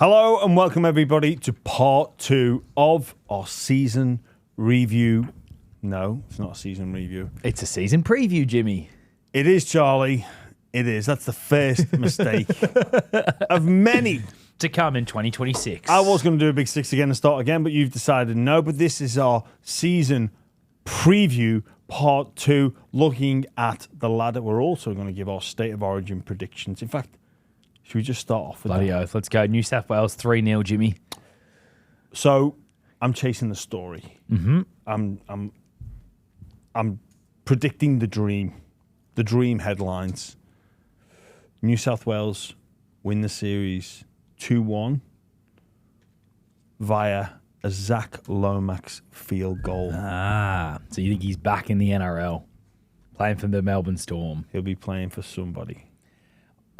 Hello and welcome everybody to part 2 of our season review. No, it's not a season review. It's a season preview, Jimmy. It is, Charlie. It is. That's the first mistake of many To come in 2026. I was going to do a big six again and start again, but you've decided no. But this is our season preview part 2, looking at the ladder. We're also going to give our state of origin predictions. In fact, should we just start off with Bloody that? oath. Let's go. New South Wales 3-0, Jimmy. So I'm chasing the story. Mm-hmm. I'm predicting the dream headlines. New South Wales win the series 2-1 via a Zac Lomax field goal. So you think he's back in the NRL, playing for the Melbourne Storm? He'll be playing for somebody.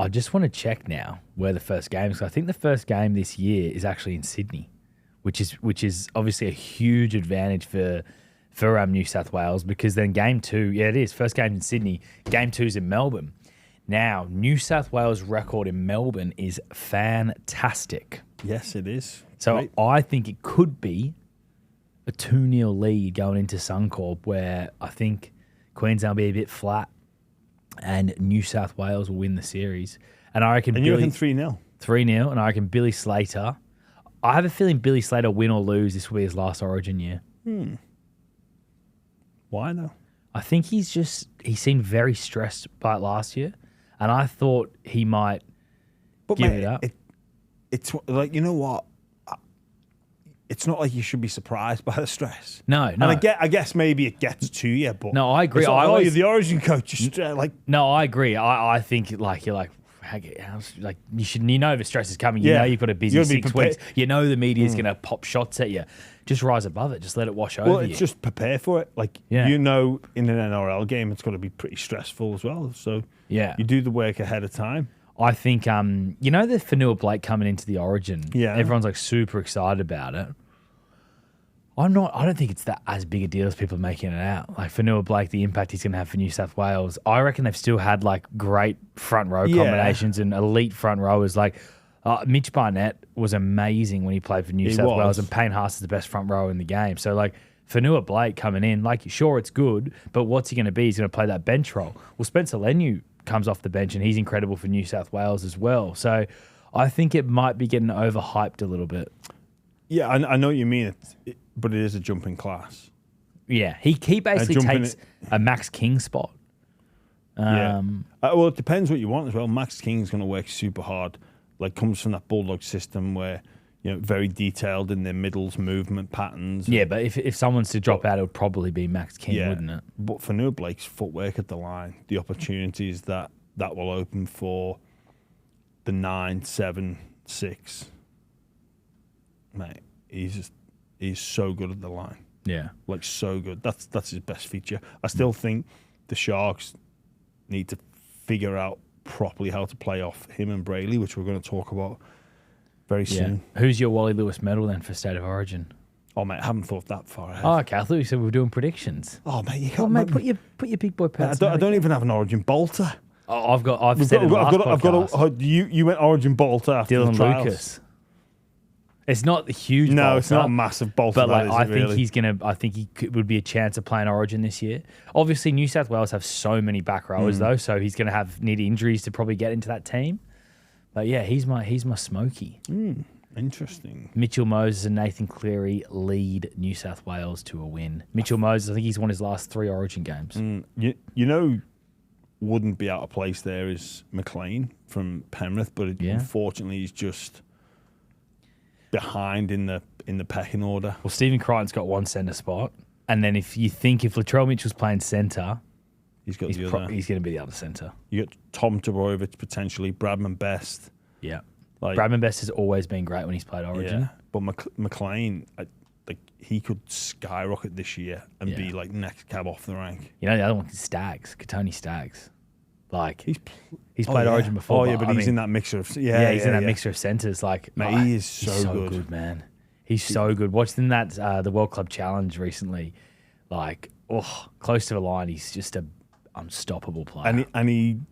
I just want to check now where the first game is. I think the first game this year is actually in Sydney, which is obviously a huge advantage for New South Wales, because then game 2, it is. First game in Sydney, game 2's in Melbourne. Now, New South Wales' record in Melbourne is fantastic. Yes, it is. So Great. I think it could be a 2-0 lead going into Suncorp, where I think Queensland will be a bit flat and New South Wales will win the series. And I reckon you reckon 3-0? 3-0, and I reckon Billy Slater. I have a feeling Billy Slater, win or lose, this will be his last Origin year. Why though? I think he seemed very stressed by it last year, and I thought he might give it up. It's like, you know what? It's not like you should be surprised by the stress. No. And I guess maybe it gets to you, but No, I agree. It's like, I always- you're the Origin coach. You're like, No, I agree. I think you're like you know the stress is coming. You Yeah. know you've got a busy You gotta be 6 prepared. weeks. You know the media's going to pop shots at you. Just rise above it. Just let it wash over well, you. it's just prepare for it. Like, Yeah. you know, in an NRL game, it's got to be pretty stressful as well. So Yeah. you do the work ahead of time. I think you know the Fanua Blake coming into the Origin. Yeah. Everyone's like super excited about it. I don't think it's that as big a deal as people are making it out. Like Fanua Blake, the impact he's going to have for New South Wales. I reckon they've still had like great front row combinations and elite front rowers. Like Mitch Barnett was amazing when he played for New South Wales, and Payne Haas is the best front rower in the game. So like Fanua Blake coming in, like sure it's good, but what's he going to be? He's going to play that bench role. Well, Spencer Leniu comes off the bench and he's incredible for New South Wales as well. So I think it might be getting overhyped a little bit. Yeah, I know what you mean, but it is a jump in class. Yeah, he basically takes a Max King spot. Well, it depends what you want as well. Max King's going to work super hard. Like, comes from that Bulldog system where, you know, very detailed in their middles movement patterns. Yeah, but if someone's to drop out, it would probably be Max King, wouldn't it? But for Noah Blake's footwork at the line, the opportunities that will open for the 9, 7, 6, mate, he's so good at the line. Yeah. Like, so good. That's his best feature. I still think the Sharks need to figure out properly how to play off him and Brayley, which we're going to talk about very soon. Who's your Wally Lewis medal then for State of Origin? Oh, mate, I haven't thought that far ahead. Oh, okay. I thought you said we were doing predictions. Oh, mate, you Oh, can't. mate, put your big boy pants. I don't even have an Origin bolter. Oh, I've said in the last podcast. You went Origin bolter after Dylan the trials. Lucas. It's not a huge. No, bolter, it's not a massive bolter. but like, I think really. he's gonna. I think would be a chance of playing Origin this year. Obviously, New South Wales have so many back rowers though, so he's gonna need injuries to probably get into that team. But yeah, he's my Smokey. Interesting. Mitchell Moses and Nathan Cleary lead New South Wales to a win. Mitchell Moses, I think he's won his last 3 Origin games. You know, wouldn't be out of place there is McLean from Penrith, but unfortunately he's just behind in the pecking order. Well, Stephen Crichton's got one centre spot, and then if Latrell Mitchell's playing centre, He's got he's the going other. to be the other centre. You got Tom Tavorovich potentially, Bradman Best. Yeah. Like, Bradman Best has always been great when he's played Origin. yeah, but McLean, like, he could skyrocket this year and be like next cab off the rank. You know, the other one is Staggs, Katoni Staggs. Like, he's played yeah. Origin before. Oh, yeah, but he's in that mixture of... he's in that mixture of centres. Like, Mate, he is so he's good. man. He's so good. Watching that, the World Club Challenge recently, like, close to the line, he's just an unstoppable player. And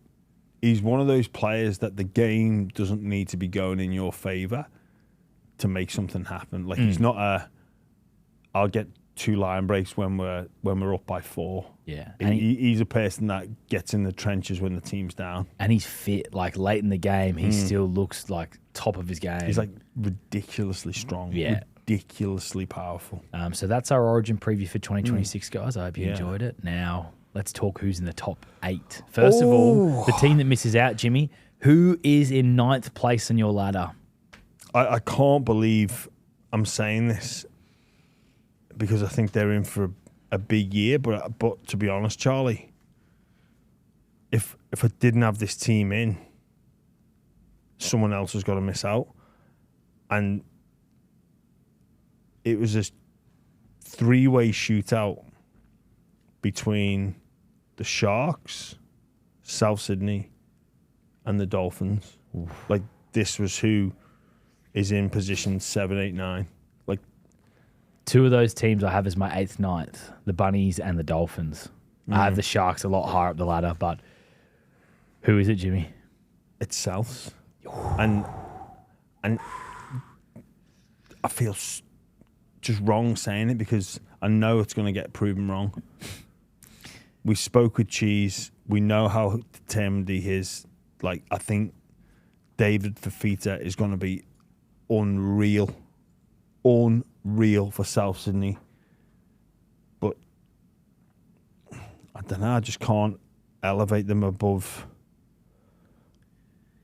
he's one of those players that the game doesn't need to be going in your favour. to make something happen. Like he's not I'll get 2 line breaks when we're up by 4. Yeah. He's a person that gets in the trenches when the team's down. And he's fit. Like late in the game, he still looks like top of his game. He's like ridiculously strong. Yeah. Ridiculously powerful. So that's our Origin preview for 2026, guys. I hope you enjoyed it. Now, let's talk who's in the top 8. First of all, the team that misses out, Jimmy, who is in 9th place on your ladder? I can't believe I'm saying this because I think they're in for a big year. But to be honest, Charlie, if I didn't have this team in, someone else has got to miss out. And it was a 3-way shootout between the Sharks, South Sydney, and the Dolphins. Oof. Like, this was who is in position 7, 8, 9. Like, 2 of those teams I have as my 8th, 9th, the Bunnies and the Dolphins. I have the Sharks a lot higher up the ladder, but who is it, Jimmy? It's Souths. And I feel just wrong saying it because I know it's going to get proven wrong. We spoke with Cheese. We know how determined he is. Like, I think David Fafita is going to be unreal for South Sydney. But I don't know. I just can't elevate them above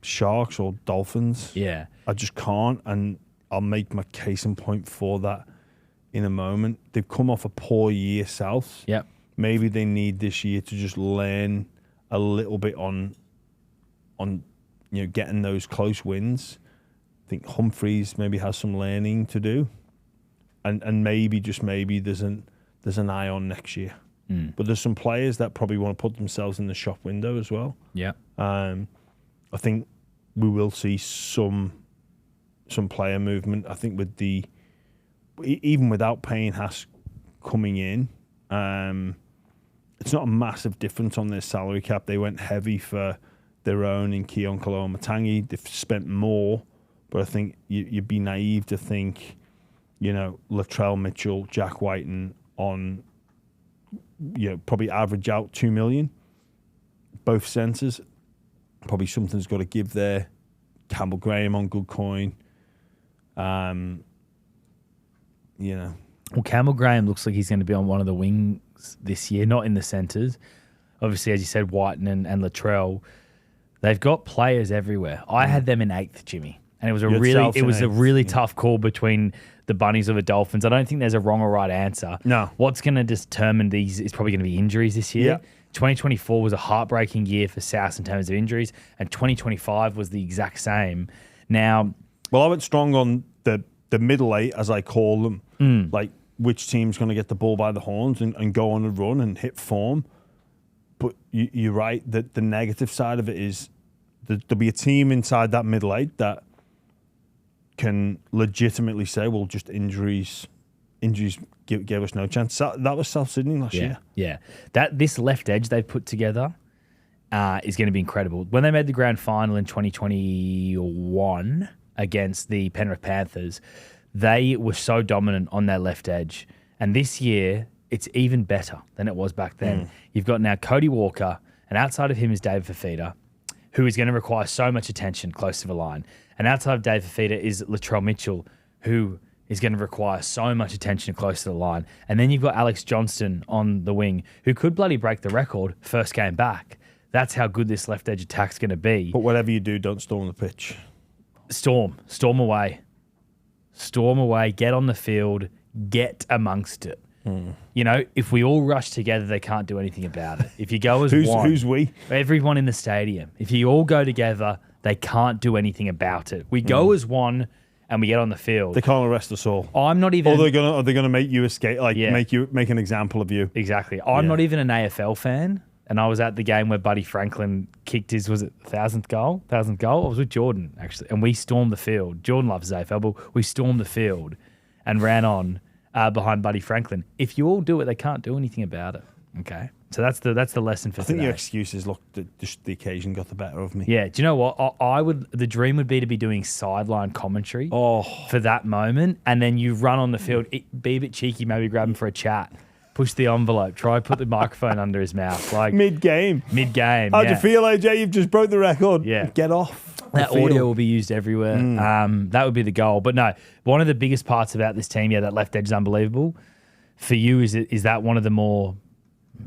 Sharks or Dolphins. Yeah. I just can't, and I'll make my case in point for that in a moment. They've come off a poor year, South. Yep. Maybe they need this year to just learn a little bit on getting those close wins. I think Humphreys maybe has some learning to do, and maybe just maybe there's an eye on next year. But there's some players that probably want to put themselves in the shop window as well. Yeah. I think we will see some player movement. I think with even without Payne Haas coming in, it's not a massive difference on their salary cap. They went heavy for their own in Keon Kaloa-Matangi. They've spent more, but I think you'd be naive to think, Latrell Mitchell, Jack Whiten on, probably average out $2 million. Both centres. Probably something's got to give there. Campbell Graham on good coin. Well, Campbell Graham looks like he's going to be on one of the wings this year, not in the centres. Obviously, as you said, Whiten and Latrell, they've got players everywhere. I had them in 8th, Jimmy, and it was a really tough call between the Bunnies or the Dolphins. I don't think there's a wrong or right answer. No. What's going to determine these is probably going to be injuries this year. Yeah. 2024 was a heartbreaking year for South in terms of injuries, and 2025 was the exact same. Now, well, I went strong on the middle 8, as I call them, like which team's going to get the ball by the horns and go on a run and hit form. But you're right that the negative side of it is that there'll be a team inside that middle 8 that can legitimately say, well, just injuries gave us no chance. That was South Sydney last year. Yeah. This left edge they've put together is going to be incredible. When they made the grand final in 2021 against the Penrith Panthers, they were so dominant on their left edge. And this year, it's even better than it was back then. You've got now Cody Walker, and outside of him is David Fafita, who is going to require so much attention close to the line. And outside of David Fafita is Latrell Mitchell, who is going to require so much attention close to the line. And then you've got Alex Johnston on the wing, who could bloody break the record first game back. That's how good this left edge attack's going to be. But whatever you do, don't storm the pitch. Storm away. Storm away, get on the field, get amongst it. If we all rush together, they can't do anything about it. If you go as one. Who's we? Everyone in the stadium. If you all go together, they can't do anything about it. We go as one and we get on the field. They can't arrest us all. I'm not even. Or are they gonna make you escape? Make an example of you. Exactly. I'm not even an AFL fan, and I was at the game where Buddy Franklin kicked his 1,000th goal. I was with Jordan actually, and we stormed the field. Jordan loves AFL, but we stormed the field and ran on behind Buddy Franklin. If you all do it, they can't do anything about it. Okay. So that's the lesson for I think today. your excuses, look, just the occasion got the better of me. Yeah. Do you know what? The dream would be to be doing sideline commentary for that moment, and then you run on the field, be a bit cheeky, maybe grab him for a chat, push the envelope, try put the microphone under his mouth, like Mid-game. How'd you feel, AJ? You've just broke the record. Yeah. Get off. That audio will be used everywhere. That would be the goal. But no, one of the biggest parts about this team, that left edge is unbelievable. For you, is that one of the more,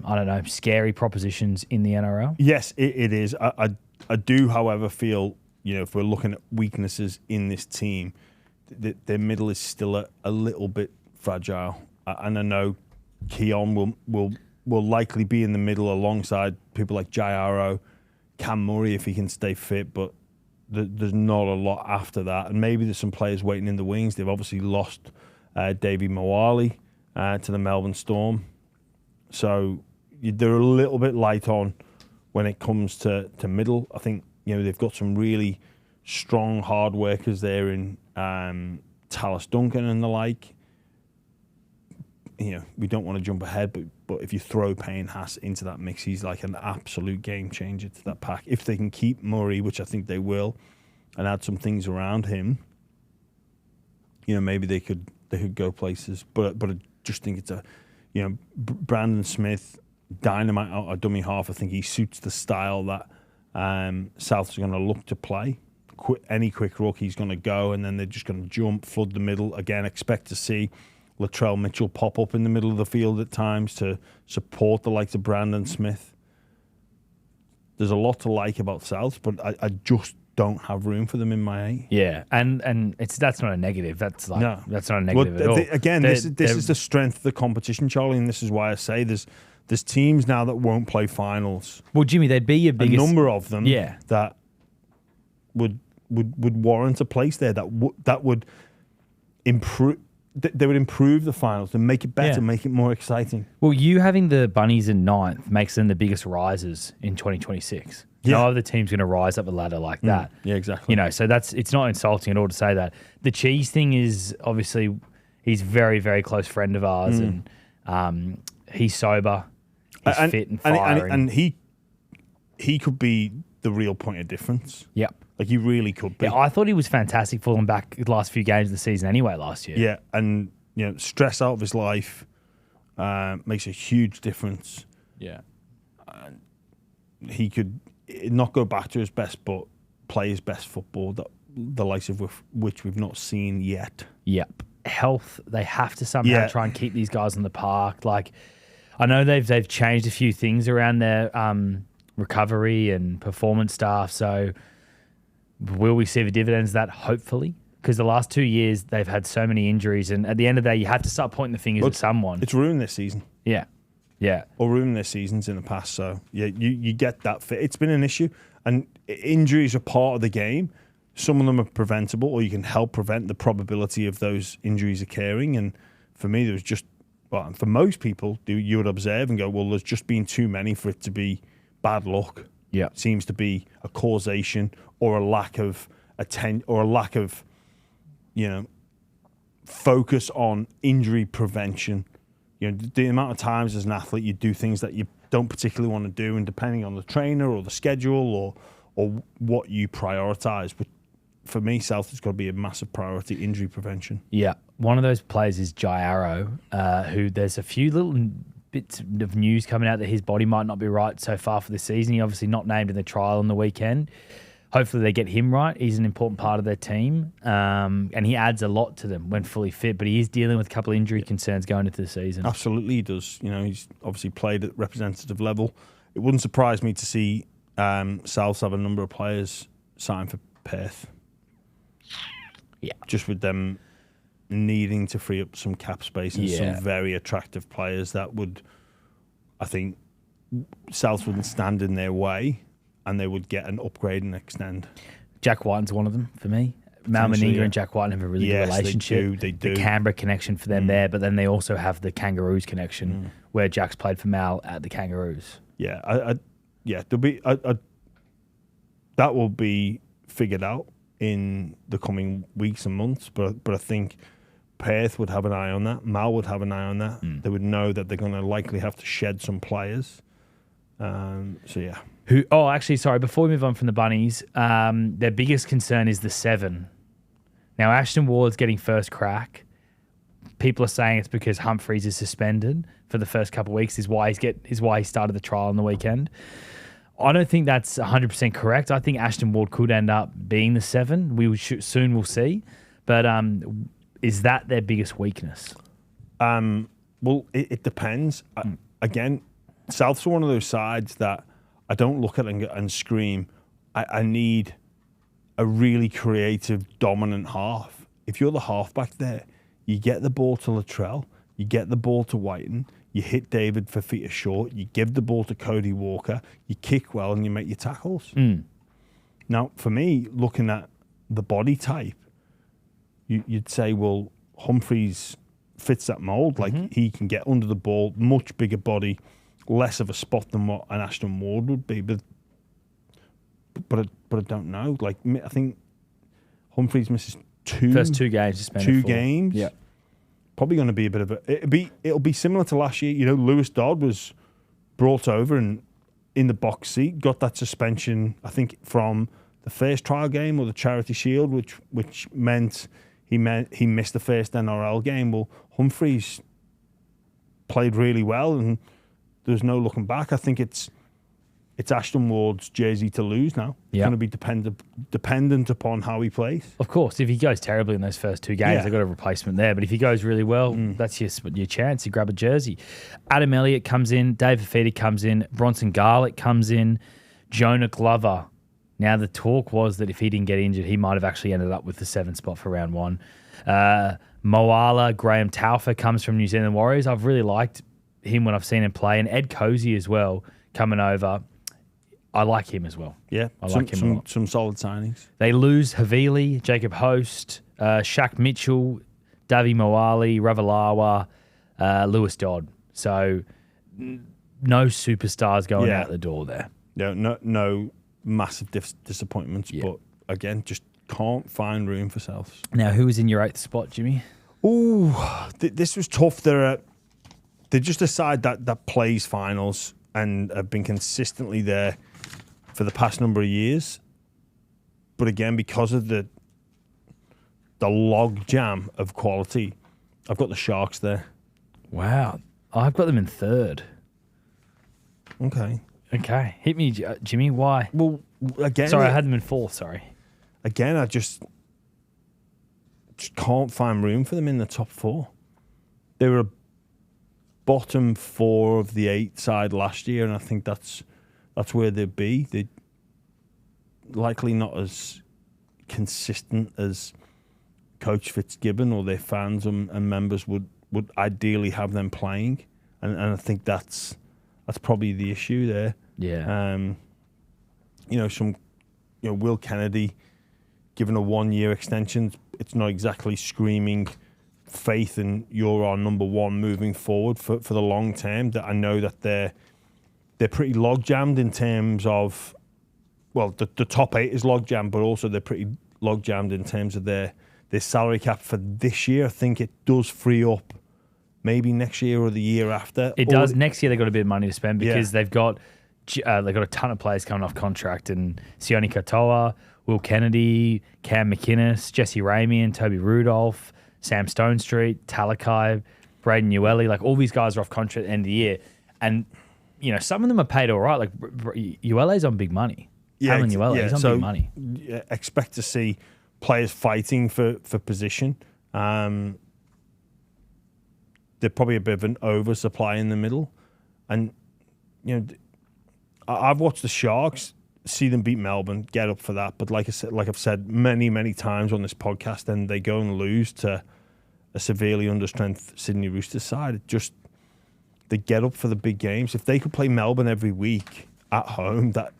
I don't know, scary propositions in the NRL? Yes, it is. I do, however, feel, if we're looking at weaknesses in this team, their middle is still a little bit fragile. And I know Keon will likely be in the middle alongside people like Jairo, Cam Murray if he can stay fit, but there's not a lot after that. And maybe there's some players waiting in the wings. They've obviously lost Davey Mawali to the Melbourne Storm. So they're a little bit light on when it comes to middle. I think, they've got some really strong hard workers there in Tallis Duncan and the like. We don't want to jump ahead, but if you throw Payne Haas into that mix, he's like an absolute game changer to that pack. If they can keep Murray, which I think they will, and add some things around him, maybe they could go places. But I just think it's Brandon Smith, dynamite out of dummy half. I think he suits the style that Souths are going to look to play. Any quick ruck, he's going to go, and then they're just going to jump, flood the middle. Again, expect to see Latrell Mitchell pop up in the middle of the field at times to support the likes of Brandon Smith. There's a lot to like about Souths, but I just don't have room for them in my eight. Yeah, and that's not a negative. That's not a negative at all. Again, this is the strength of the competition, Charlie, and this is why I say there's teams now that won't play finals. Well, Jimmy, they'd be your biggest... A number of them that would warrant a place there, that would improve... They would improve the finals and make it better, make it more exciting. Well, you having the Bunnies in ninth makes them the biggest risers in 2026. No other team's going to rise up the ladder like that. Yeah, exactly. So it's not insulting at all to say that. The Cheese thing is obviously he's very, very close friend of ours, and he's sober, he's fit and firing. And he could be the real point of difference. Yep. Like, he really could be. Yeah, I thought he was fantastic falling back the last few games of the season anyway last year. Yeah, and, stress out of his life makes a huge difference. Yeah. He could not go back to his best, but play his best football, the likes of which we've not seen yet. Yep. Health, they have to somehow try and keep these guys in the park. Like, I know they've changed a few things around their recovery and performance staff, so... Will we see the dividends of that? Hopefully. Because the last 2 years, they've had so many injuries. And at the end of the day, you had to start pointing the fingers at someone. It's ruined this season. Yeah. Yeah. Or ruined their seasons in the past. So, yeah, you get that fit. It's been an issue. And injuries are part of the game. Some of them are preventable, or you can help prevent the probability of those injuries occurring. And for me, there was just... Well, for most people, you would observe and go, well, there's just been too many for it to be bad luck. Yeah. Seems to be a causation or a lack of focus on injury prevention. The amount of times as an athlete you do things that you don't particularly want to do, and depending on the trainer or the schedule or what you prioritize. But for me, South has got to be a massive priority, injury prevention. Yeah. One of those players is Jairo, who there's a few little bits of news coming out that his body might not be right so far for the season. He obviously not named in the trial on the weekend. Hopefully they get him right. He's an important part of their team, and he adds a lot to them when fully fit, but he is dealing with a couple of injury concerns going into the season. Absolutely he does. He's obviously played at representative level. It wouldn't surprise me to see Souths have a number of players sign for Perth. Yeah. Just with them needing to free up some cap space and some very attractive players that would, I think, Souths wouldn't stand in their way, and they would get an upgrade and extend. Jack Whiten's one of them for me. Mal Meninga and Jack Whiten have a really good relationship. They do. The Canberra connection for them there, but then they also have the Kangaroos connection where Jack's played for Mal at the Kangaroos. Yeah, there'll be that will be figured out in the coming weeks and months, but I think Perth would have an eye on that. Mal would have an eye on that. They would know that they're going to likely have to shed some players. So yeah. Oh, actually, sorry. Before we move on from the Bunnies, their biggest concern is the 7. Now, Ashton Ward's getting first crack. People are saying it's because Humphreys is suspended for the first couple of weeks. Is why he started the trial on the weekend. I don't think that's 100% correct. I think Ashton Ward could end up being the 7. We'll see. But is that their biggest weakness? Well, it depends. Again, Souths are one of those sides that I don't look at and scream, I need a really creative, dominant half. If you're the halfback there, you get the ball to Latrell, you get the ball to Whiten, you hit David for feet short, you give the ball to Cody Walker, you kick well and you make your tackles. Now, for me, looking at the body type, you'd say, well, Humphreys fits that mould. Like, he can get under the ball, much bigger body, less of a spot than what an Ashton Ward would be. But I don't know. Like, I think Humphreys misses first 2 games suspended. 2 games. Yeah. Probably going to be a bit of a. It'll be similar to last year. You know, Lewis Dodd was brought over and in the box seat, got that suspension, I think, from the first trial game or the Charity Shield, which meant he missed the first NRL game. Well, Humphreys played really well and there's no looking back. I think it's Ashton Ward's jersey to lose now. It's going to be dependent upon how he plays. Of course, if he goes terribly in those first 2 games, they've got a replacement there. But if he goes really well, that's your chance. You grab a jersey. Adam Elliott comes in. Dave Fafita comes in. Bronson Garlick comes in. Jonah Glover. Now, the talk was that if he didn't get injured, he might have actually ended up with the 7 spot for round 1. Moala Graham Taufa comes from New Zealand Warriors. I've really liked him when I've seen him play. And Ed Cozy as well coming over. I like him as well. Yeah, I like him a lot. Some solid signings. They lose Havili, Jacob Host, Shaq Mitchell, Davi Moali, Ravalawa, Lewis Dodd. So no superstars going out the door there. No massive disappointments, but again, just can't find room for Souths. Now, who was in your 8th spot, Jimmy? Ooh, this was tough. They're just a side that plays finals and have been consistently there for the past number of years. But again, because of the log jam of quality, I've got the Sharks there. Wow. I've got them in 3rd. Okay. Hit me, Jimmy. Why? Well, again... Sorry, I had them in 4th, sorry. Again, I just can't find room for them in the top 4. They were a bottom 4 of the 8 side last year, and I think that's where they'd be. They're likely not as consistent as Coach Fitzgibbon or their fans and members would ideally have them playing, and I think that's probably the issue there. Yeah. Will Kennedy given a 1-year extension, it's not exactly screaming faith in you're our number 1 moving forward for the long term. That I know that they're pretty log jammed in terms of, well, the top 8 is log jammed, but also they're pretty log jammed in terms of their salary cap for this year. I think it does free up maybe next year or the year after. It does. Next year they've got a bit of money to spend because they've got a ton of players coming off contract, and Sione Katoa, Will Kennedy, Cam McInnes, Jesse Ramian, Toby Rudolph, Sam Stonestreet, Talakai, Braden Ueli, like all these guys are off contract at the end of the year. And, some of them are paid all right. Like Uele's on big money. Alan Uele is on big money. Expect to see players fighting for position. They're probably a bit of an oversupply in the middle. And, I've watched the Sharks, see them beat Melbourne, get up for that. But like I've said many, many times on this podcast, and they go and lose to a severely understrength Sydney Roosters side. They get up for the big games. If they could play Melbourne every week at home, that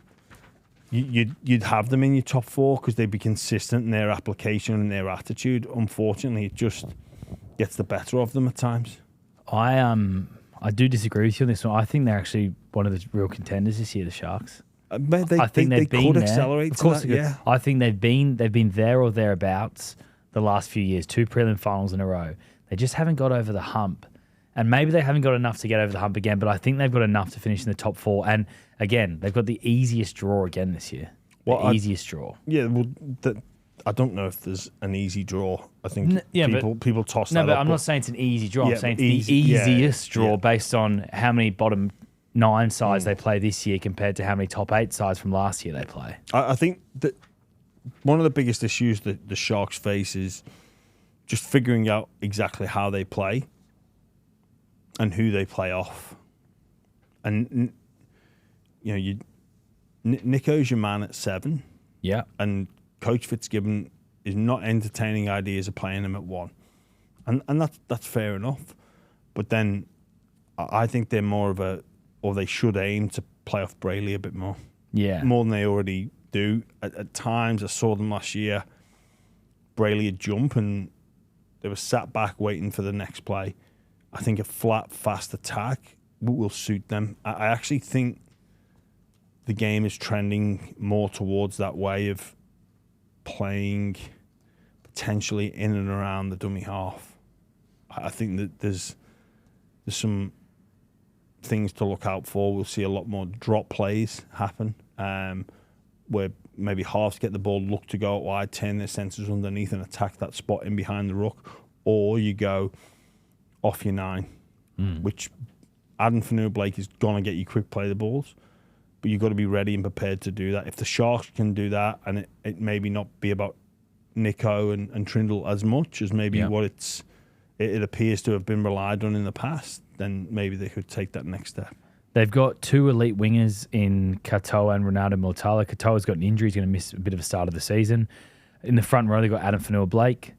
you'd have them in your top 4 because they'd be consistent in their application and their attitude. Unfortunately, it just gets the better of them at times. I do disagree with you on this one. I think they're actually one of the real contenders this year, the Sharks. I think they could accelerate. Of course, yeah. I think they've been there or thereabouts the last few years. 2 prelim finals in a row. They just haven't got over the hump. And maybe they haven't got enough to get over the hump again, but I think they've got enough to finish in the top 4. And again, they've got the easiest draw again this year. Easiest draw. Yeah, well, I don't know if there's an easy draw. I think people toss that up. No, but I'm not saying it's an easy draw. I'm saying it's the easy, easiest draw based on how many bottom 9 sides they play this year compared to how many top 8 sides from last year they play. I think that one of the biggest issues that the Sharks face is just figuring out exactly how they play and who they play off. And, Nico's your man at 7. Yeah. And Coach Fitzgibbon is not entertaining ideas of playing him at 1. And that's fair enough. But then I think they're more of they should aim to play off Brayley a bit more. Yeah. More than they already do. At times, I saw them last year, Brayley would jump and they were sat back waiting for the next play. I think a flat, fast attack will suit them. I actually think the game is trending more towards that way of playing potentially in and around the dummy half. I think that there's some things to look out for. We'll see a lot more drop plays happen, where maybe halves get the ball, look to go out wide, turn their senses underneath and attack that spot in behind the ruck, or you go off your 9, which Adam Fanua-Blake is going to get you quick play the balls, but you've got to be ready and prepared to do that. If the Sharks can do that, and it maybe not be about Nico and Trindle as much as maybe what it appears to have been relied on in the past, then maybe they could take that next step. They've got 2 elite wingers in Katoa and Ronaldo Multala. Katoa's got an injury. He's going to miss a bit of a start of the season. In the front row, they've got Adam Fanua-Blake.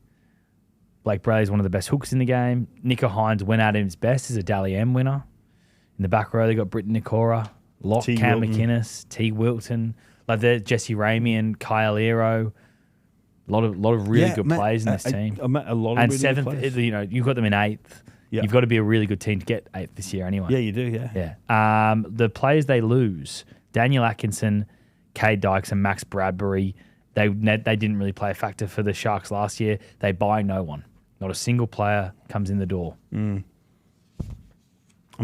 Blake Brayley's one of the best hooks in the game. Nico Hines went at his best as a Dally M winner. In the back row, they've got Britton Nikora, Locke, Cam McInnes, T. Wilton. Like they're Jesse Ramey and Kyle Ero. A lot of really good players in this team. I met a lot of and really 7th, good players. You've got them in 8th. Yeah. You've got to be a really good team to get 8th this year anyway. Yeah, you do, Yeah. The players they lose, Daniel Atkinson, Cade Dykes and Max Bradbury, they didn't really play a factor for the Sharks last year. They buy no one. Not a single player comes in the door. And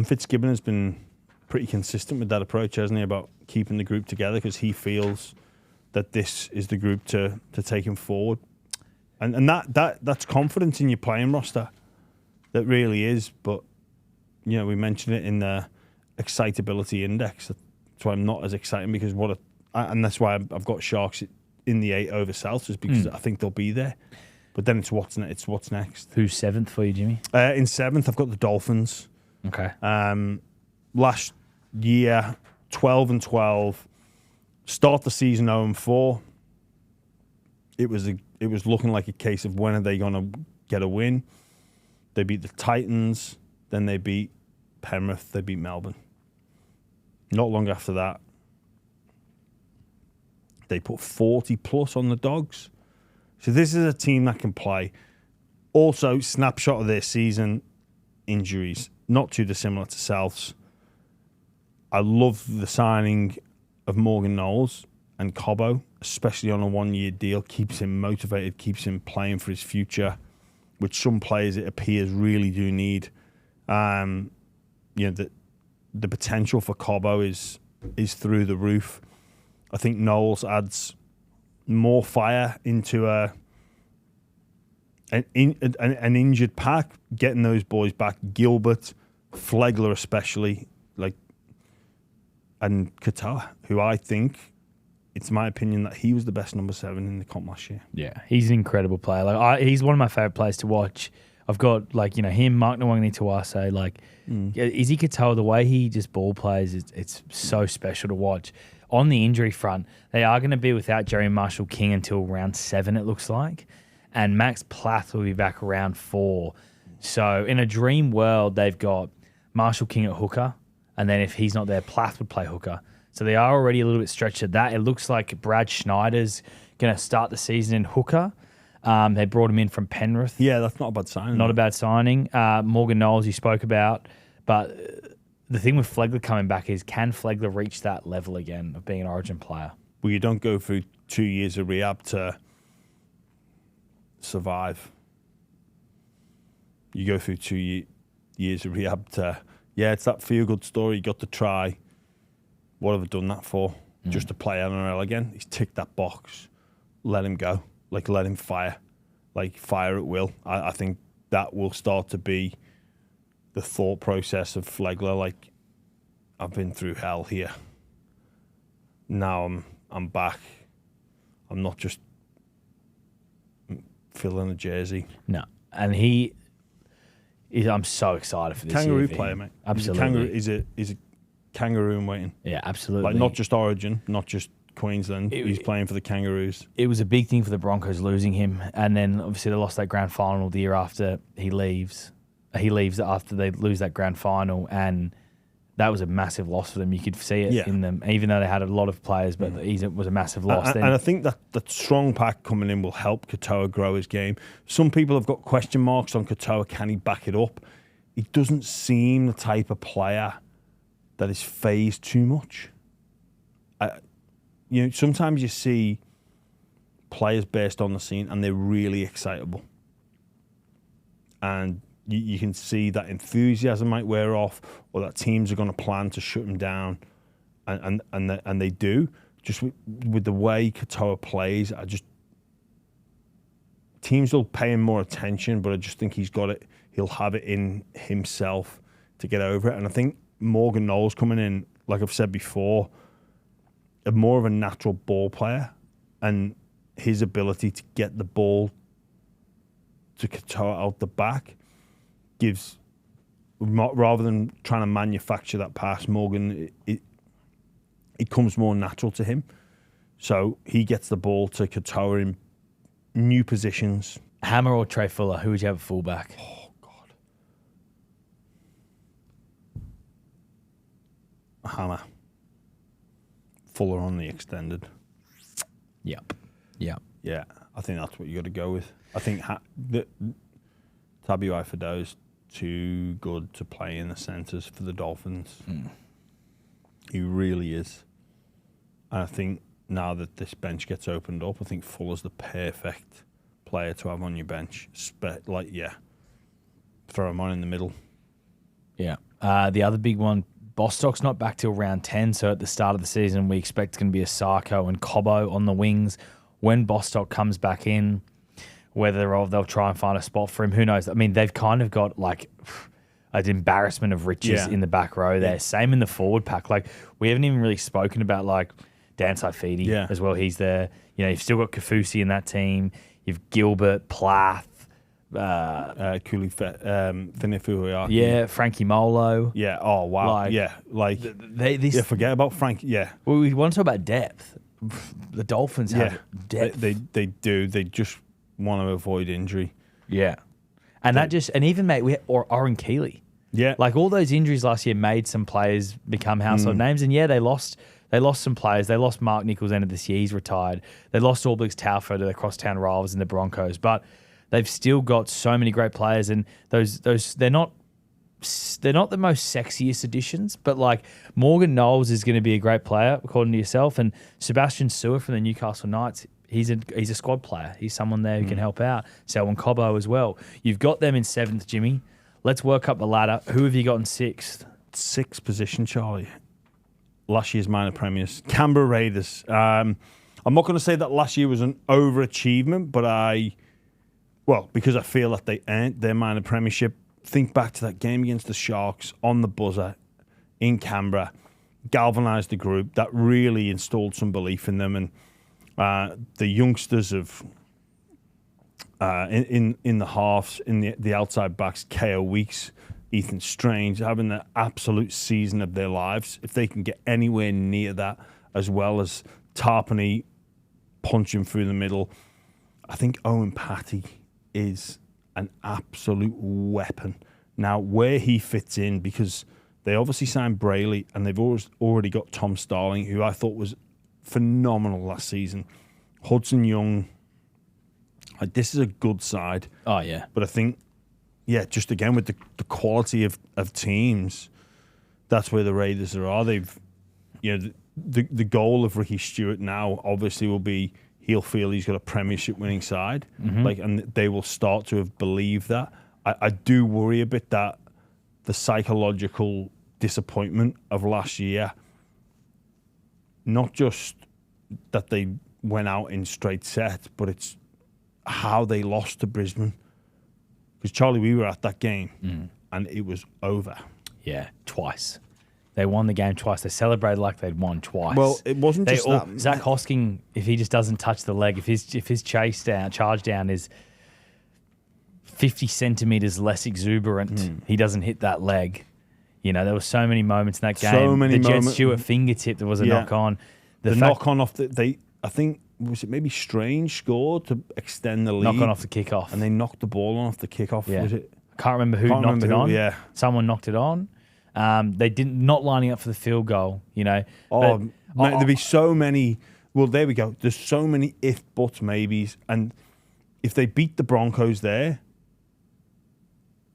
Fitzgibbon has been pretty consistent with that approach, hasn't he, about keeping the group together because he feels that this is the group to take him forward. And that's confidence in your playing roster. That really is. But, we mentioned it in the excitability index. That's why I'm not as excited because and that's why I've got Sharks in the 8 over Celtics because I think they'll be there. But then it's what's next. Who's 7th for you, Jimmy? In 7th, I've got the Dolphins. Okay. Last year, 12-12. Start the season 0-4. It was looking like a case of when are they going to get a win. They beat the Titans, then they beat Penrith, they beat Melbourne. Not long after that, they put 40 plus on the Dogs. So this is a team that can play. Also, snapshot of their season, injuries. Not too dissimilar to Souths. I love the signing of Morgan Knowles and Cobbo, especially on a 1-year deal. Keeps him motivated, keeps him playing for his future, which some players, it appears, really do need. The potential for Cobbo is through the roof. I think Knowles adds more fire into an injured pack, getting those boys back. Gilbert, Flegler especially, and Katoa, who I think, it's my opinion that he was the best number 7 in the comp last year. Yeah, he's an incredible player. He's one of my favourite players to watch. I've got him, Mark Nwangani-Tuase. Izzy Katoa, the way he just ball plays, it's so special to watch. On the injury front, they are going to be without Jerry Marshall King until round 7, it looks like. And Max Plath will be back around 4. So in a dream world, they've got Marshall King at hooker. And then if he's not there, Plath would play hooker. So they are already a little bit stretched at that. It looks like Brad Schneider's going to start the season in hooker. They brought him in from Penrith. Yeah, that's not a bad signing. Not a bad signing. Morgan Knowles you spoke about. But the thing with Flegler coming back is, can Flegler reach that level again of being an Origin player? Well, you don't go through 2 years of rehab to survive. You go through 2 years years of rehab to, it's that feel-good story. You got to try. What have I done that for? Just to play NRL again? He's ticked that box. Let him go. Like, let him fire. Like, fire at will. I think that will start to be the thought process of Flegler. Like, I've been through hell here. Now I'm back. I'm not just filling a jersey. No. And I'm so excited for this Kangaroo year. player, mate. Absolutely. He's a kangaroo in waiting. Yeah, absolutely. Like, not just Origin, not just Queensland. He's playing for the Kangaroos. It was a big thing for the Broncos losing him. And then, obviously, they lost that grand final the year after he leaves. He leaves after they lose that grand final. And that was a massive loss for them. You could see it in them, even though they had a lot of players, but it was a massive loss. And I think that strong pack coming in will help Katoa grow his game. Some people have got question marks on Katoa. Can he back it up? He doesn't seem the type of player that is phased too much. Sometimes you see players burst on the scene and they're really excitable. And you can see that enthusiasm might wear off, or that teams are going to plan to shut him down, and they do. Just with the way Katoa plays, teams will pay him more attention, but I just think he's got it. He'll have it in himself to get over it. And I think Morgan Knowles coming in, like I've said before, more of a natural ball player, and his ability to get the ball to Katoa out the back gives, rather than trying to manufacture that pass, Morgan, it comes more natural to him. So he gets the ball to Katoa in new positions. Hammer or Trey Fuller, who would you have at fullback? Oh, God. Hammer. Fuller on the extended. Yep. Yeah, I think that's what you got to go with. I think Tabi Waifado's too good to play in the centres for the Dolphins. He really is. And I think now that this bench gets opened up, I think Fuller's the perfect player to have on your bench. Throw him on in the middle. Yeah. The other big one, Bostock's not back till round 10, so at the start of the season we expect it's going to be a Sarko and Cobbo on the wings. When Bostock comes back in, whether they'll try and find a spot for him, who knows? I mean, they've kind of got like an embarrassment of riches in the back row there. Same in the forward pack. Like, we haven't even really spoken about like Dan Saifidi as well. He's there. You've still got Kafusi in that team. You've Gilbert, Plath, Vinifuia. Yeah, Frankie Molo. Yeah. Oh wow. Forget about Frank. Yeah. Well, we want to talk about depth. The Dolphins have depth. They do. They just want to avoid injury. Yeah. And even mate, we had Oren Keeley. Yeah. Like, all those injuries last year made some players become household names, and they lost some players. They lost Mark Nichols end of this year. He's retired. They lost All Blacks Taufo to the crosstown rivals in the Broncos, but they've still got so many great players, and those they're not the most sexiest additions, but like Morgan Knowles is going to be a great player according to yourself, and Sebastian Sewer from the Newcastle Knights, he's a squad player. He's someone there who can help out. Selwyn Cobbo as well. You've got them in 7th, Jimmy. Let's work up the ladder. Who have you got in 6th? 6th position, Charlie. Last year's minor premiers, Canberra Raiders. I'm not going to say that last year was an overachievement, but because I feel that they earned their minor premiership. Think back to that game against the Sharks on the buzzer in Canberra, galvanised the group. That really installed some belief in them, and the youngsters of in the halves, in the outside backs, KO Weeks, Ethan Strange, having the absolute season of their lives. If they can get anywhere near that, as well as Tarpany punching through the middle, I think Owen Patty is an absolute weapon. Now, where he fits in, because they obviously signed Brayley and they've already got Tom Starling, who I thought was phenomenal last season. Hudson Young, this is a good side. Oh, yeah. But I think, just again with the quality of teams, that's where the Raiders are. They've, the goal of Ricky Stewart now obviously will be, he'll feel he's got a premiership winning side, and they will start to have believed that. I do worry a bit that the psychological disappointment of last year. Not just that they went out in straight sets, but it's how they lost to Brisbane. Because, Charlie, we were at that game and it was over. Yeah, twice. They won the game twice. They celebrated like they'd won twice. Well, it wasn't just that. Zac Hosking, if he just doesn't touch the leg, if his charge down is 50 centimetres less exuberant, he doesn't hit that leg. You know, there were so many moments in that game. So many moments. Jet Stewart fingertip, there was a knock on. The knock on off I think, was it maybe Strange scored to extend the lead? Knock on off the kickoff. And they knocked the ball on off the kickoff. Yeah. Was it? Can't remember who knocked it on. Yeah. Someone knocked it on. They not lining up for the field goal, you know. Oh, there'd be so many. Well, there we go. There's so many if, buts, maybes. And if they beat the Broncos there,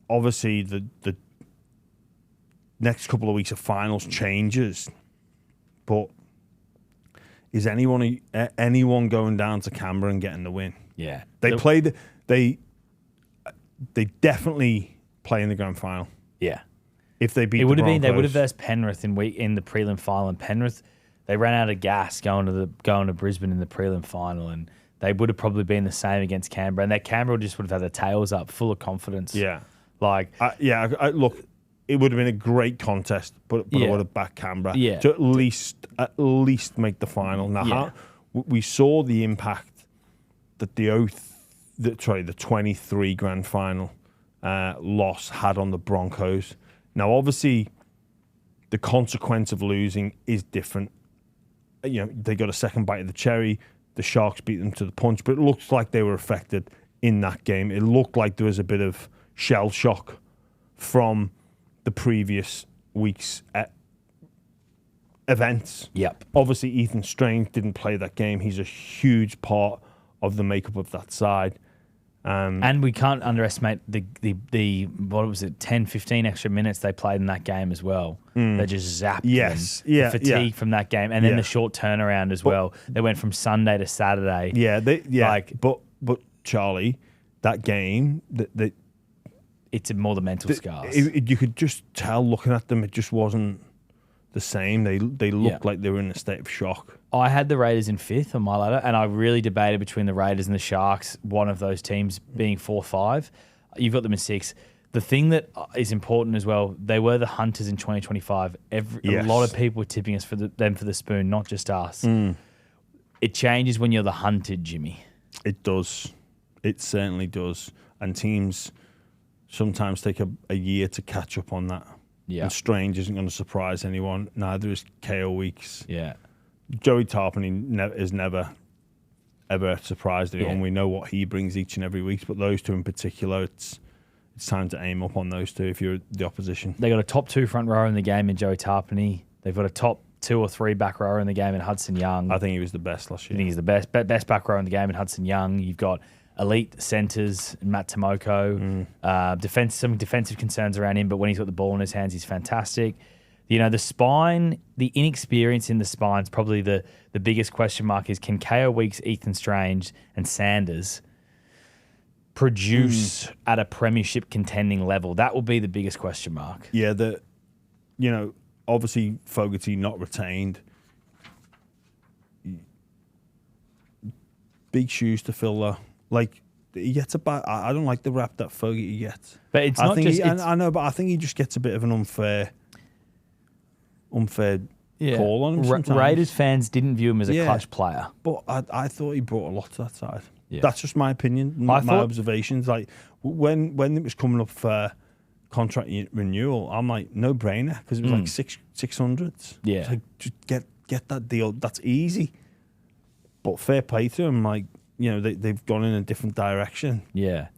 obviously the next couple of weeks of finals changes. But is anyone going down to Canberra and getting the win? Yeah. They definitely play in the grand final. Yeah. If they beat it would the have been, Broncos. they would have versed Penrith in the prelim final, and Penrith, they ran out of gas going to Brisbane in the prelim final, and they would have probably been the same against Canberra, and that Canberra just would have had their tails up, full of confidence. Yeah, like look, it would have been a great contest, but I would have backed Canberra to at least make the final. Now, we saw the impact that the 23 grand final loss had on the Broncos. Now, obviously, the consequence of losing is different. You know, they got a second bite of the cherry. The Sharks beat them to the punch, but it looks like they were affected in that game. It looked like there was a bit of shell shock from the previous week's events. Yep. Obviously, Ethan Strange didn't play that game. He's a huge part of the makeup of that side. And we can't underestimate the what was it, 10, 15 extra minutes they played in that game as well. They just zapped them. Yeah. The fatigue from that game. And then the short turnaround as well. They went from Sunday to Saturday. But Charlie, that game, it's more the mental scars. You could just tell looking at them, it just wasn't the same. They looked like they were in a state of shock. I had the Raiders in 5th on my ladder, and I really debated between the Raiders and the Sharks, one of those teams being 4-5. You've got them in 6. The thing that is important as well, they were the hunters in 2025. A lot of people were tipping us for them for the spoon, not just us. It changes when you're the hunted, Jimmy. It does. It certainly does. And teams sometimes take a year to catch up on that. Yeah. And Strange isn't going to surprise anyone. Neither is KO Weeks. Yeah. Joey Tarpany has never, ever surprised anyone. We know what he brings each and every week, but those two in particular, it's time to aim up on those two if you're the opposition. They got a top 2 front row in the game in Joey Tarpany. They've got a top 2 or 3 back row in the game in Hudson Young. I think he was the best last year. I think he's the best back row in the game in Hudson Young. You've got elite centres, Matt Tomoko. Some defensive concerns around him, but when he's got the ball in his hands, he's fantastic. You know, the spine, the inexperience in the spine is probably the biggest question mark. Is can KO Weeks, Ethan Strange, and Sanders produce at a premiership contending level? That will be the biggest question mark. Yeah, obviously Fogarty not retained. Big shoes to fill though. Like, he gets I don't like the rap that Fogarty gets. But it's not just... I know, but I think he just gets a bit of an unfair call on him sometimes. Raiders fans didn't view him as a clutch player. But I thought he brought a lot to that side. Yeah. That's just my opinion, my observations. Like, when it was coming up for contract renewal, I'm like, no brainer, because it was like 600s. Yeah. It's like, just get that deal. That's easy. But fair play to him. Like, you know, they've gone in a different direction. Yeah.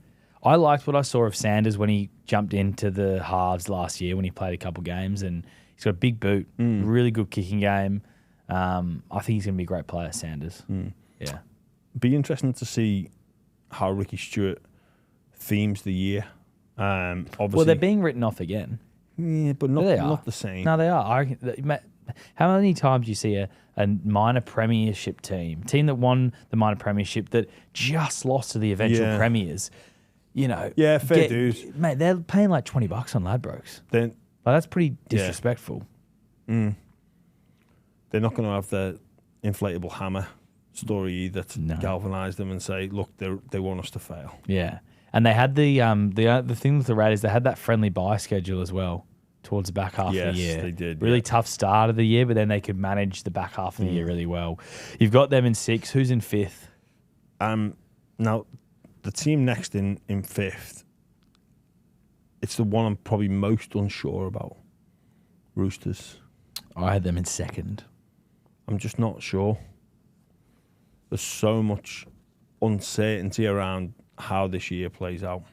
I liked what I saw of Sanders when he jumped into the halves last year when he played a couple games, and he's got a big boot, really good kicking game. I think he's going to be a great player, Sanders. Yeah. Be interesting to see how Ricky Stewart themes the year. Obviously, well, they're being written off again. Yeah, but not the same. No, they are. How many times do you see a minor premiership team that won the minor premiership that just lost to the eventual premiers, Yeah, fair dues. Mate, they're paying like $20 on Ladbrokes. Then Like, that's pretty disrespectful. they're not going to have the inflatable hammer story either to galvanise them and say, look, they want us to fail. Yeah. And they had the thing with the Raiders, they had that friendly buy schedule as well towards the back half of the year. Yes, they did. Really tough start of the year, but then they could manage the back half of the year really well. You've got them in 6th. Who's in 5th? Now, the team next in 5th, it's the one I'm probably most unsure about. Roosters. I had them in 2nd. I'm just not sure. There's so much uncertainty around how this year plays out.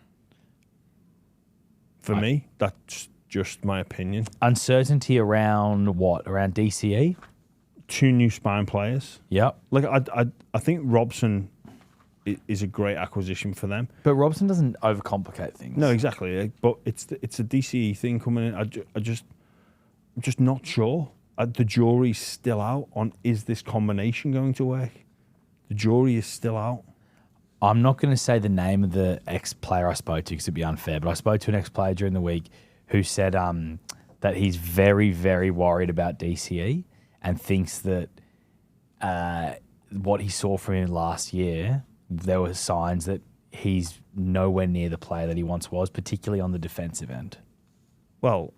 For me, that's just my opinion. Uncertainty around what? Around DCE? 2 new spine players. Yep. Like I think Robson is a great acquisition for them. But Robson doesn't overcomplicate things. No, exactly. But it's a DCE thing coming in. I'm just not sure. The jury's still out on, is this combination going to work? The jury is still out. I'm not going to say the name of the ex-player I spoke to because it'd be unfair, but I spoke to an ex-player during the week who said that he's very, very worried about DCE and thinks that what he saw from him last year, there were signs that he's nowhere near the player that he once was, particularly on the defensive end. Well,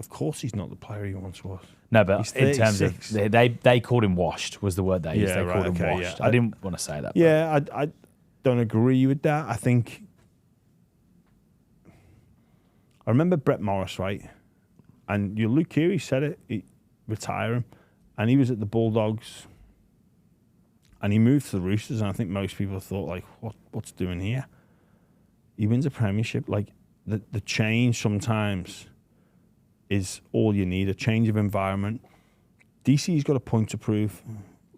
of course he's not the player he once was. No, but in terms of they called him washed was the word they used. Yeah, they called him washed. I didn't want to say that. Yeah, I don't agree with that. I think I remember Brett Morris, right? And Luke Keary said it, retire him, and he was at the Bulldogs, and he moved to the Roosters, and I think most people thought like, what's doing here? He wins a premiership. Like the change sometimes is all you need, a change of environment. DC's got a point to prove.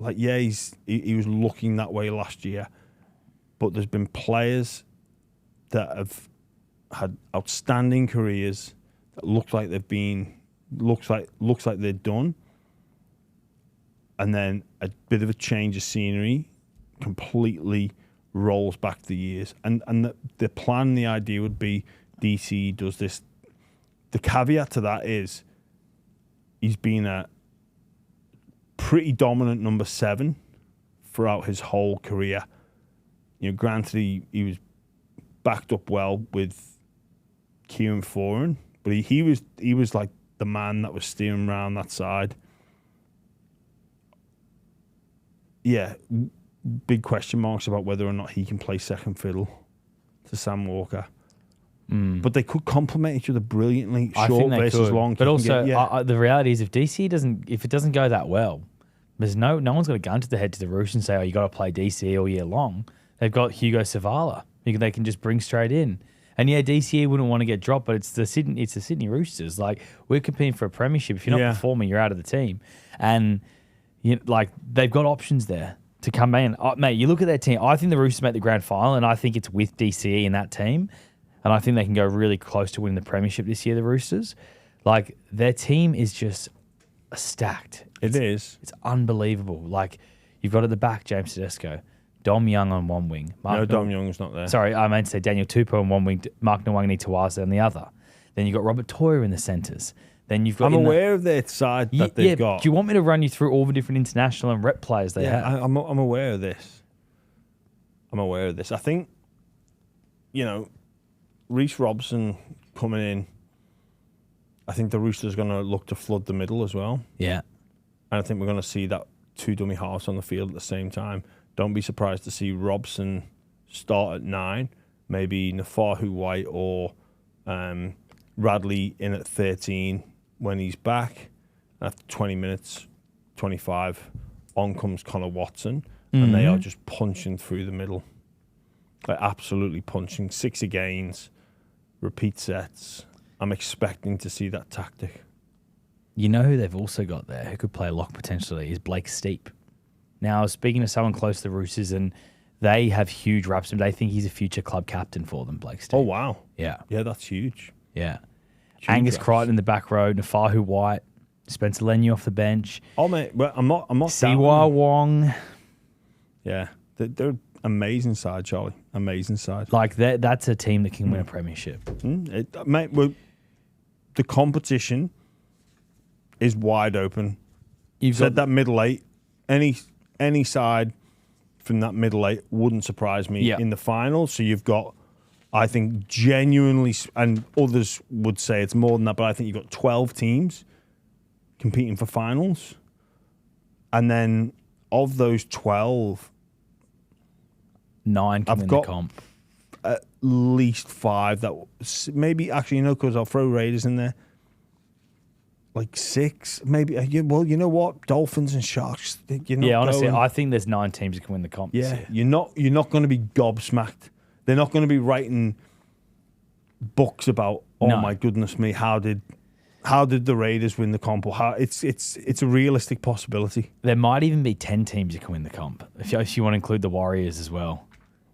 Like, yeah, he was looking that way last year, but there's been players that have had outstanding careers that looks like they're done, and then a bit of a change of scenery completely rolls back the years. And the plan, the idea would be DC does this. The caveat to that is he's been a pretty dominant number 7 throughout his whole career. Granted, he was backed up well with Kieran Foran, but he was like the man that was steering around that side. Yeah, big question marks about whether or not he can play second fiddle to Sam Walker. But they could complement each other brilliantly. Short versus long. But also, the reality is, if it doesn't go that well, there's no one's got a gun to the head to the Roosters and say, "Oh, you got to play DC all year long." They've got Hugo Savala. They can just bring straight in. And yeah, DCE wouldn't want to get dropped, but it's the Sydney Roosters. Like, we're competing for a premiership. If you're not performing, you're out of the team. And they've got options there to come in. Mate, you look at their team. I think the Roosters make the grand final, and I think it's with DCE in that team. And I think they can go really close to winning the premiership this year, the Roosters. Like, their team is just stacked. It is. It's unbelievable. Like, you've got at the back James Tedesco, Dom Young on one wing. Dom Young's not there. Sorry, I meant to say Daniel Tupou on one wing, Mark Nwangani Tuwasa on the other. Then you've got Robert Toyer in the centres. Then you've got. I'm aware of their side that they've got. Do you want me to run you through all the different international and rep players they have? I'm aware of this. I think, Reece Robson coming in, I think the Roosters are going to look to flood the middle as well. Yeah. And I think we're going to see that 2 dummy halves on the field at the same time. Don't be surprised to see Robson start at 9, maybe Nafahu White or Radley in at 13 when he's back. After 20 minutes, 25, on comes Connor Watson, and they are just punching through the middle. Like, absolutely punching. 6 agains, repeat sets. I'm expecting to see that tactic. You know who they've also got there who could play lock potentially is Blake Steep. Now, I was speaking to someone close to the Roosters, and they have huge raps, and they think he's a future club captain for them, Blake Steep. Oh, wow. Yeah. Yeah, that's huge. Yeah. Huge Angus raps. Crichton in the back row, Nafahu White, Spencer Leniu off the bench. Oh, mate, well, I'm not Siwa Wong. Yeah. amazing side, Charlie. Amazing side. Like that's a team that can win a premiership. Mate, the competition is wide open. You've said that middle eight. Any side from that middle eight wouldn't surprise me in the final. So you've got, I think, genuinely, and others would say it's more than that, but I think you've got 12 teams competing for finals. And then of those 12, 9 can win the comp. At least 5 that maybe, actually, because I'll throw Raiders in there. Like 6, maybe. Well, you know what? Dolphins and Sharks. Honestly, I think there's 9 teams that can win the comp. Yeah, you're not going to be gobsmacked. They're not going to be writing books about, my goodness me, how did the Raiders win the comp? Or how it's a realistic possibility. There might even be 10 teams that can win the comp if you want to include the Warriors as well.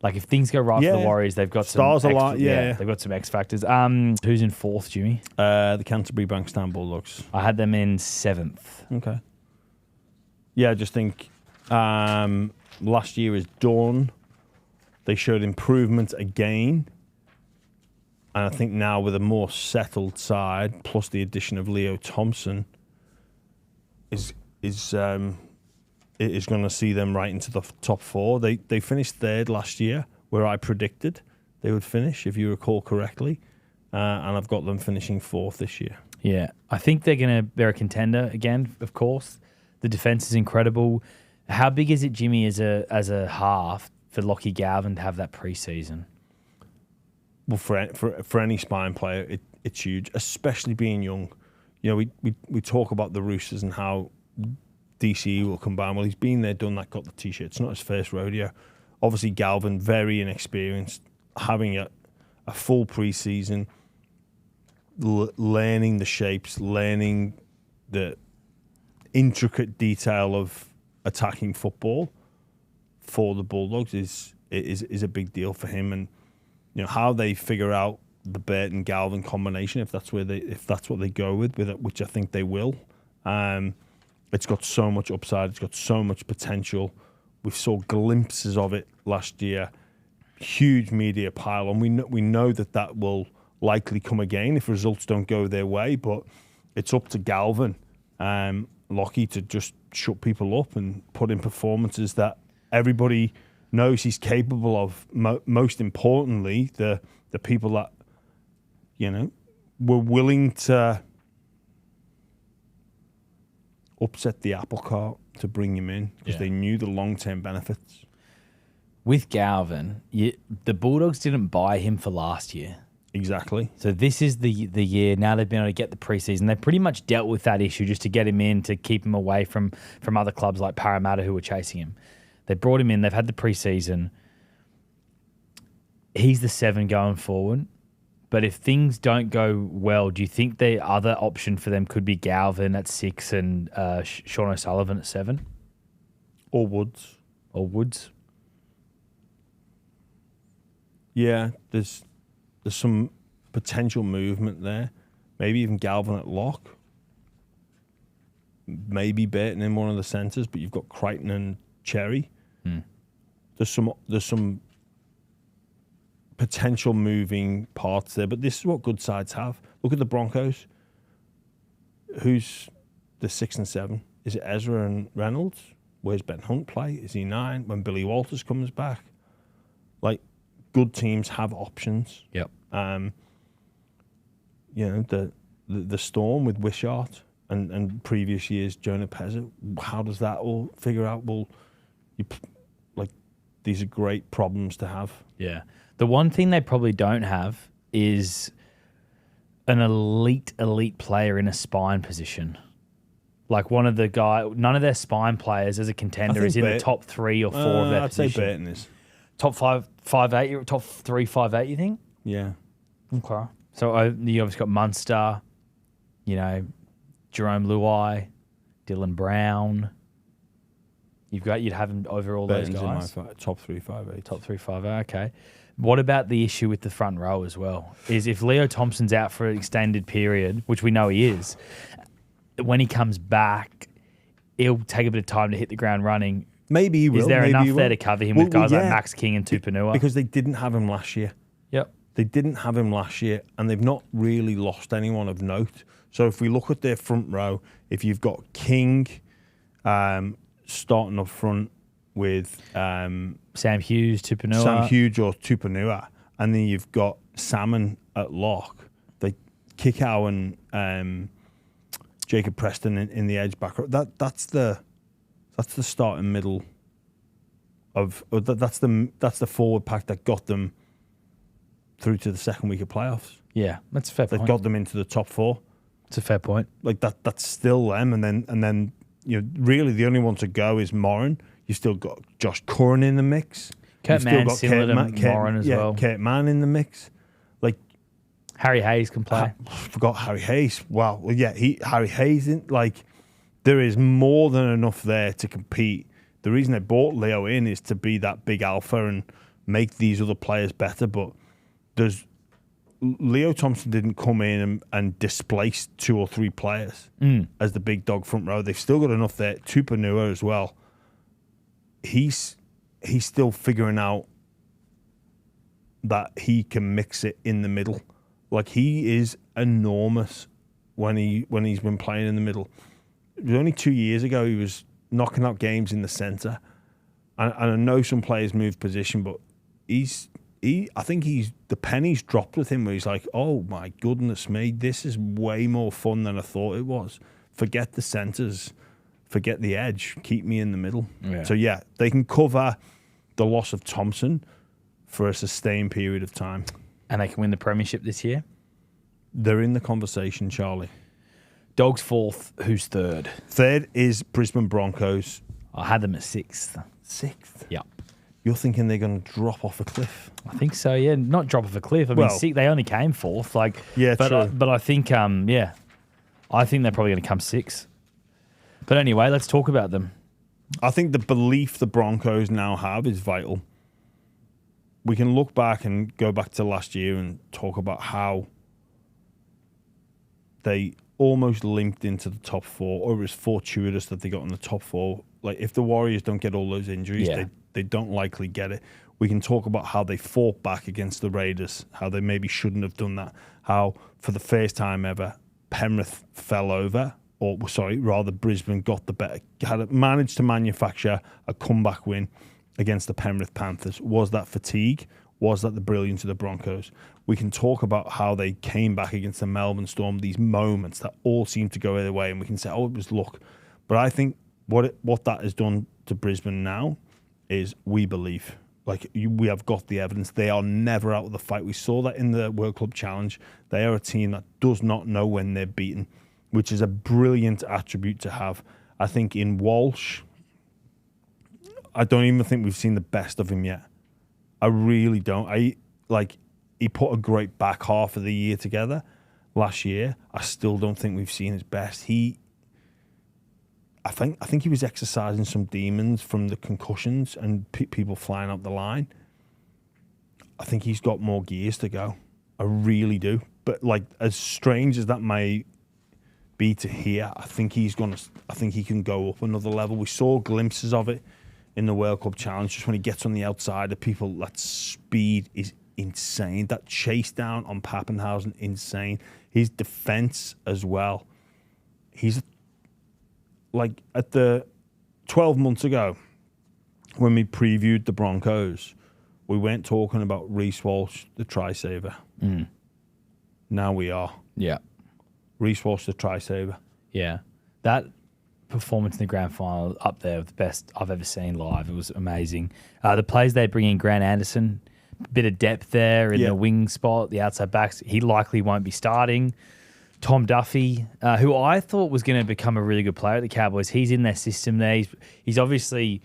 Like if things go right for the Warriors, they've got stars some a lot. Yeah, they've got some X factors. Who's in 4th, Jimmy? The Canterbury Bankstown Bulldogs. I had them in 7th. Okay. Yeah, I just think last year is done. They showed improvement again, and I think now with a more settled side, plus the addition of Leo Thompson, is going to see them right into the top 4. They finished 3rd last year, where I predicted they would finish, if you recall correctly, and I've got them finishing 4th this year. Yeah, I think they're a contender again. Of course, the defense is incredible. How big is it, Jimmy, as a half for Lockie Galvin to have that preseason? Well, for any spine player, it's huge, especially being young. You know, we talk about the Roosters and how DCE will combine. Well, he's been there, done that, got the T-shirt. It's not his first rodeo. Obviously, Galvin, very inexperienced, having a full preseason, learning the shapes, learning the intricate detail of attacking football for the Bulldogs is a big deal for him. And how they figure out the Burton Galvin combination, if that's what they go with it, which I think they will. It's got so much upside. It's got so much potential. We saw glimpses of it last year. Huge media pile, and we know that will likely come again if results don't go their way. But it's up to Galvin, Lockie, to just shut people up and put in performances that everybody knows he's capable of. Most importantly, the people that were willing to upset the apple cart to bring him in because they knew the long-term benefits. With Galvin, the Bulldogs didn't buy him for last year. Exactly. So this is the year. Now they've been able to get the preseason. They pretty much dealt with that issue just to get him in, to keep him away from other clubs like Parramatta who were chasing him. They brought him in. They've had the preseason. He's the 7 going forward. But if things don't go well, do you think the other option for them could be Galvin at 6 and Sean O'Sullivan at 7? Or Woods. Yeah, there's some potential movement there. Maybe even Galvin at lock. Maybe Burton in one of the centres, but you've got Crichton and Cherry. There's some potential moving parts there, but this is what good sides have. Look at the Broncos. Who's the 6 and 7? Is it Ezra and Reynolds? Where's Ben Hunt play? Is he 9 when Billy Walters comes back? Like, good teams have options. Yep. The Storm with Wishart and previous years Jonah Pezza. How does that all figure out? Well, these are great problems to have. Yeah. The one thing they probably don't have is an elite player in a spine position. Like none of their spine players as a contender is in the top 3 or 4 of their position. I'd say Burton is. Top 5'8", top 3, 5'8", you think? Yeah. Okay. So you obviously got Munster, Jerome Luai, Dylan Brown. You'd have him over all Burton's those guys. In my top 3, 5'8". Top 3, 5'8", okay. What about the issue with the front row as well? Is if Leo Thompson's out for an extended period, which we know he is, when he comes back, he'll take a bit of time to hit the ground running. Maybe he will. Is there maybe enough he there will. to cover him with guys like Max King and Tupanua? Because they didn't have him last year. Yep. They didn't have him last year, and they've not really lost anyone of note. So if we look at their front row, if you've got King starting up front with Sam Hughes, Tupanua. Sam Hughes or Tupanua, and then you've got Salmon at lock, they kick out and Jacob Preston in the edge back row. That's the start and middle of that's the forward pack that got them through to the second week of playoffs. Yeah, that's a fair point. That got them into the top 4. It's a fair point. Like that's still them, and then really the only one to go is Moran. You still got Josh Curran in the mix. Kurt Mann, similar to Moran as well. Kurt Mann in the mix. Like Harry Hayes can play. I forgot Harry Hayes. Wow. Well, yeah, Harry Hayes in, like there is more than enough there to compete. The reason they brought Leo in is to be that big alpha and make these other players better. But Leo Thompson didn't come in and displace 2 or 3 players as the big dog front row. They've still got enough there. Tupanua as well. He's still figuring out that he can mix it in the middle. Like he is enormous when he's been playing in the middle. It was only 2 years ago he was knocking out games in the centre. And I know some players move position, but I think the pennies dropped with him where he's like, oh my goodness me, this is way more fun than I thought it was. Forget the centres, forget the edge, keep me in the middle. Yeah. So yeah, they can cover the loss of Thompson for a sustained period of time. And they can win the premiership this year? They're in the conversation, Charlie. Dogs 4th, who's 3rd? 3rd is Brisbane Broncos. I had them at 6th. 6th? Yep. You're thinking they're going to drop off a cliff? I think so, yeah. Not drop off a cliff. I mean, they only came 4th. Like, yeah, true. But I think, I think they're probably going to come 6th. But anyway, let's talk about them. I think the belief the Broncos now have is vital. We can look back and go back to last year and talk about how they almost limped into the top 4, or it was fortuitous that they got in the top 4. Like, if the Warriors don't get all those injuries, they don't likely get it. We can talk about how they fought back against the Raiders, how they maybe shouldn't have done that, how for the first time ever, Penrith fell over, or sorry, rather Brisbane got the better, managed to manufacture a comeback win against the Penrith Panthers. Was that fatigue? Was that the brilliance of the Broncos? We can talk about how they came back against the Melbourne Storm, these moments that all seem to go their way, and we can say, oh, it was luck. But I think what that has done to Brisbane now is we believe. Like, we have got the evidence. They are never out of the fight. We saw that in the World Club Challenge. They are a team that does not know when they're beaten, which is a brilliant attribute to have. I think in Walsh, I don't even think we've seen the best of him yet. I really don't. He put a great back half of the year together last year. I still don't think we've seen his best. I think he was exercising some demons from the concussions and people flying up the line. I think he's got more gears to go. I really do. But like, as strange as that may be to hear, I think he can go up another level. We saw glimpses of it in the World Cup Challenge, just when he gets on the outside of people. That speed is insane. That chase down on Pappenhausen, insane. His defense as well. He's like, at the 12 months ago when we previewed the Broncos, we weren't talking about Reece Walsh, the try saver. Now we are. Yeah. Reece Walsh, the try saver. Yeah. That performance in the grand final, up there with the best I've ever seen live. It was amazing. The plays they bring in, Grant Anderson, a bit of depth there in the wing spot, the outside backs. He likely won't be starting. Tom Duffy, who I thought was going to become a really good player at the Cowboys. He's in their system there. He's obviously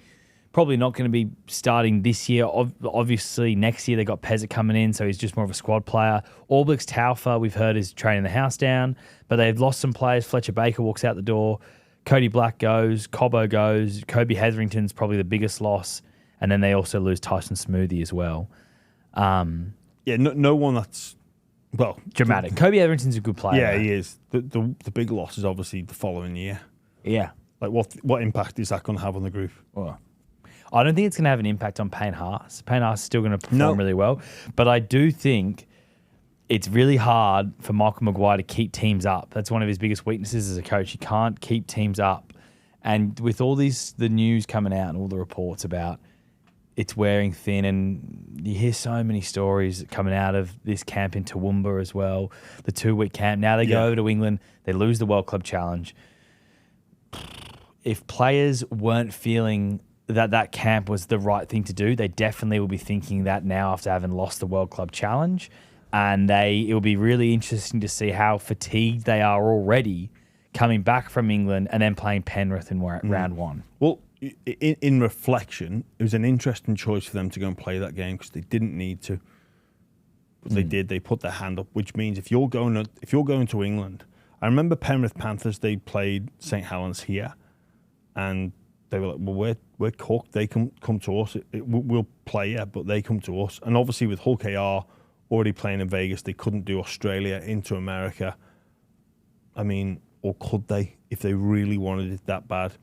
probably not going to be starting this year. Obviously, next year they got Pezza coming in, so he's just more of a squad player. Allblicks Taufa, we've heard, is training the house down, but they've lost some players. Fletcher Baker walks out the door. Cody Black goes. Cobbo goes. Kobe Hetherington's probably the biggest loss. And then they also lose Tyson Smoothie as well. No one that's... Well, dramatic. Kobe Hetherington's a good player. Yeah, he is. The big loss is obviously the following year. Yeah. Like, what impact is that going to have on the group? Well, I don't think it's going to have an impact on Payne Haas. Payne Haas is still going to perform really well. But I do think it's really hard for Michael Maguire to keep teams up. That's one of his biggest weaknesses as a coach. He can't keep teams up. And with all the news coming out and all the reports about it's wearing thin, and you hear so many stories coming out of this camp in Toowoomba as well, the 2-week camp. Now they go over to England, they lose the World Club Challenge. If players weren't feeling that camp was the right thing to do, they definitely will be thinking that now after having lost the World Club Challenge. And it will be really interesting to see how fatigued they are already coming back from England and then playing Penrith in round one. Well, in reflection, it was an interesting choice for them to go and play that game because they didn't need to. But they did. They put their hand up, which means if you're going to England, I remember Penrith Panthers. They played St Helens here, and they were like, "Well, we're cooked. They come to us. We'll play, yeah, but they come to us." And obviously, with Hull KR already playing in Vegas, they couldn't do Australia into America. I mean, or could they if they really wanted it that bad?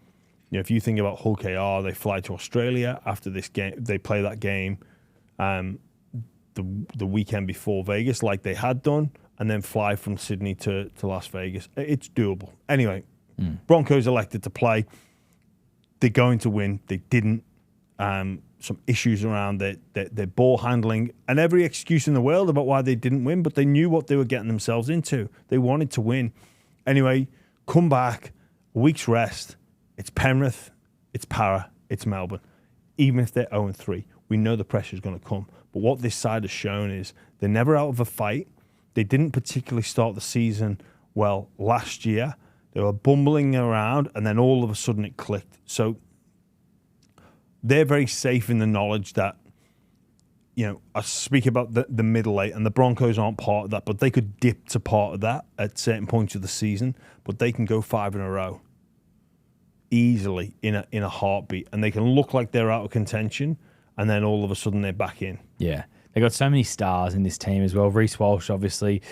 You know, if you think about Hull KR, they fly to Australia after this game. They play that game the weekend before Vegas, like they had done, and then fly from Sydney to Las Vegas. It's doable. Anyway, Broncos elected to play. They're going to win. They didn't. Some issues around their ball handling and every excuse in the world about why they didn't win, but they knew what they were getting themselves into. They wanted to win. Anyway, come back, a week's rest. It's Penrith, it's Para, it's Melbourne. Even if they're 0-3, we know the pressure's going to come. But what this side has shown is they're never out of a fight. They didn't particularly start the season well last year. They were bumbling around, and then all of a sudden it clicked. So they're very safe in the knowledge that, you know, I speak about the middle eight, and the Broncos aren't part of that, but they could dip to part of that at certain points of the season, but they can go 5 in a row easily in a heartbeat, and they can look like they're out of contention, and then all of a sudden they're back in. Yeah. They got so many stars in this team as well. Reece Walsh, obviously,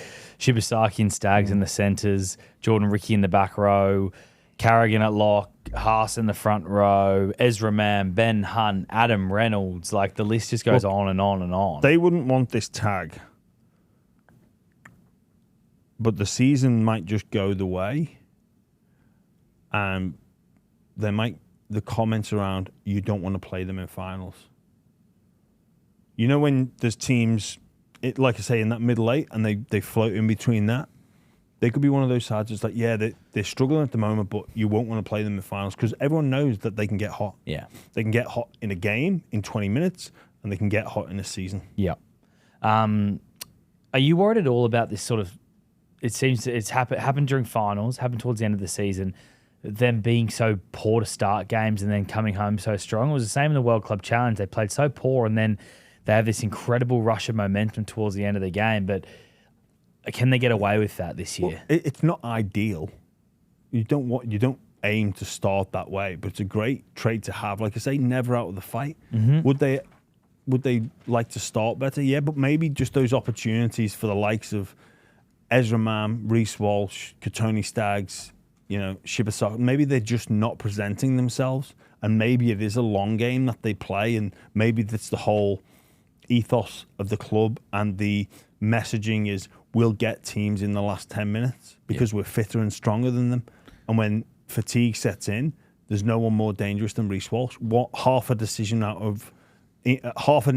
Shibasaki and Staggs in the centres, Jordan Ricky in the back row, Carrigan at lock, Haas in the front row, Ezra Mann, Ben Hunt, Adam Reynolds. Like, the list just goes on and on and on. They wouldn't want this tag, but the season might just go the way. The comments around, you don't want to play them in finals. You know when there's teams, like I say, in that middle eight, and they float in between that? They could be one of those sides that's like, yeah, they're struggling at the moment, but you won't want to play them in finals because everyone knows that they can get hot. Yeah. They can get hot in a game in 20 minutes, and they can get hot in a season. Yeah. Are you worried at all about this sort of, it seems it's happened during finals, happened towards the end of the season, them being so poor to start games and then coming home so strong? It was the same in the World Club Challenge. They played so poor, and then they have this incredible rush of momentum towards the end of the game, but can they get away with that this year? Well, it's not ideal. You don't aim to start that way, but it's a great trait to have. Like I say, never out of the fight. Mm-hmm. Would they like to start better? Yeah, but maybe just those opportunities for the likes of Ezra Mann, Reece Walsh, Katoni Staggs, you know, Shibasaki, maybe they're just not presenting themselves, and maybe it is a long game that they play, and maybe that's the whole ethos of the club, and the messaging is we'll get teams in the last 10 minutes because we're fitter and stronger than them. And when fatigue sets in, there's no one more dangerous than Reece Walsh. Half an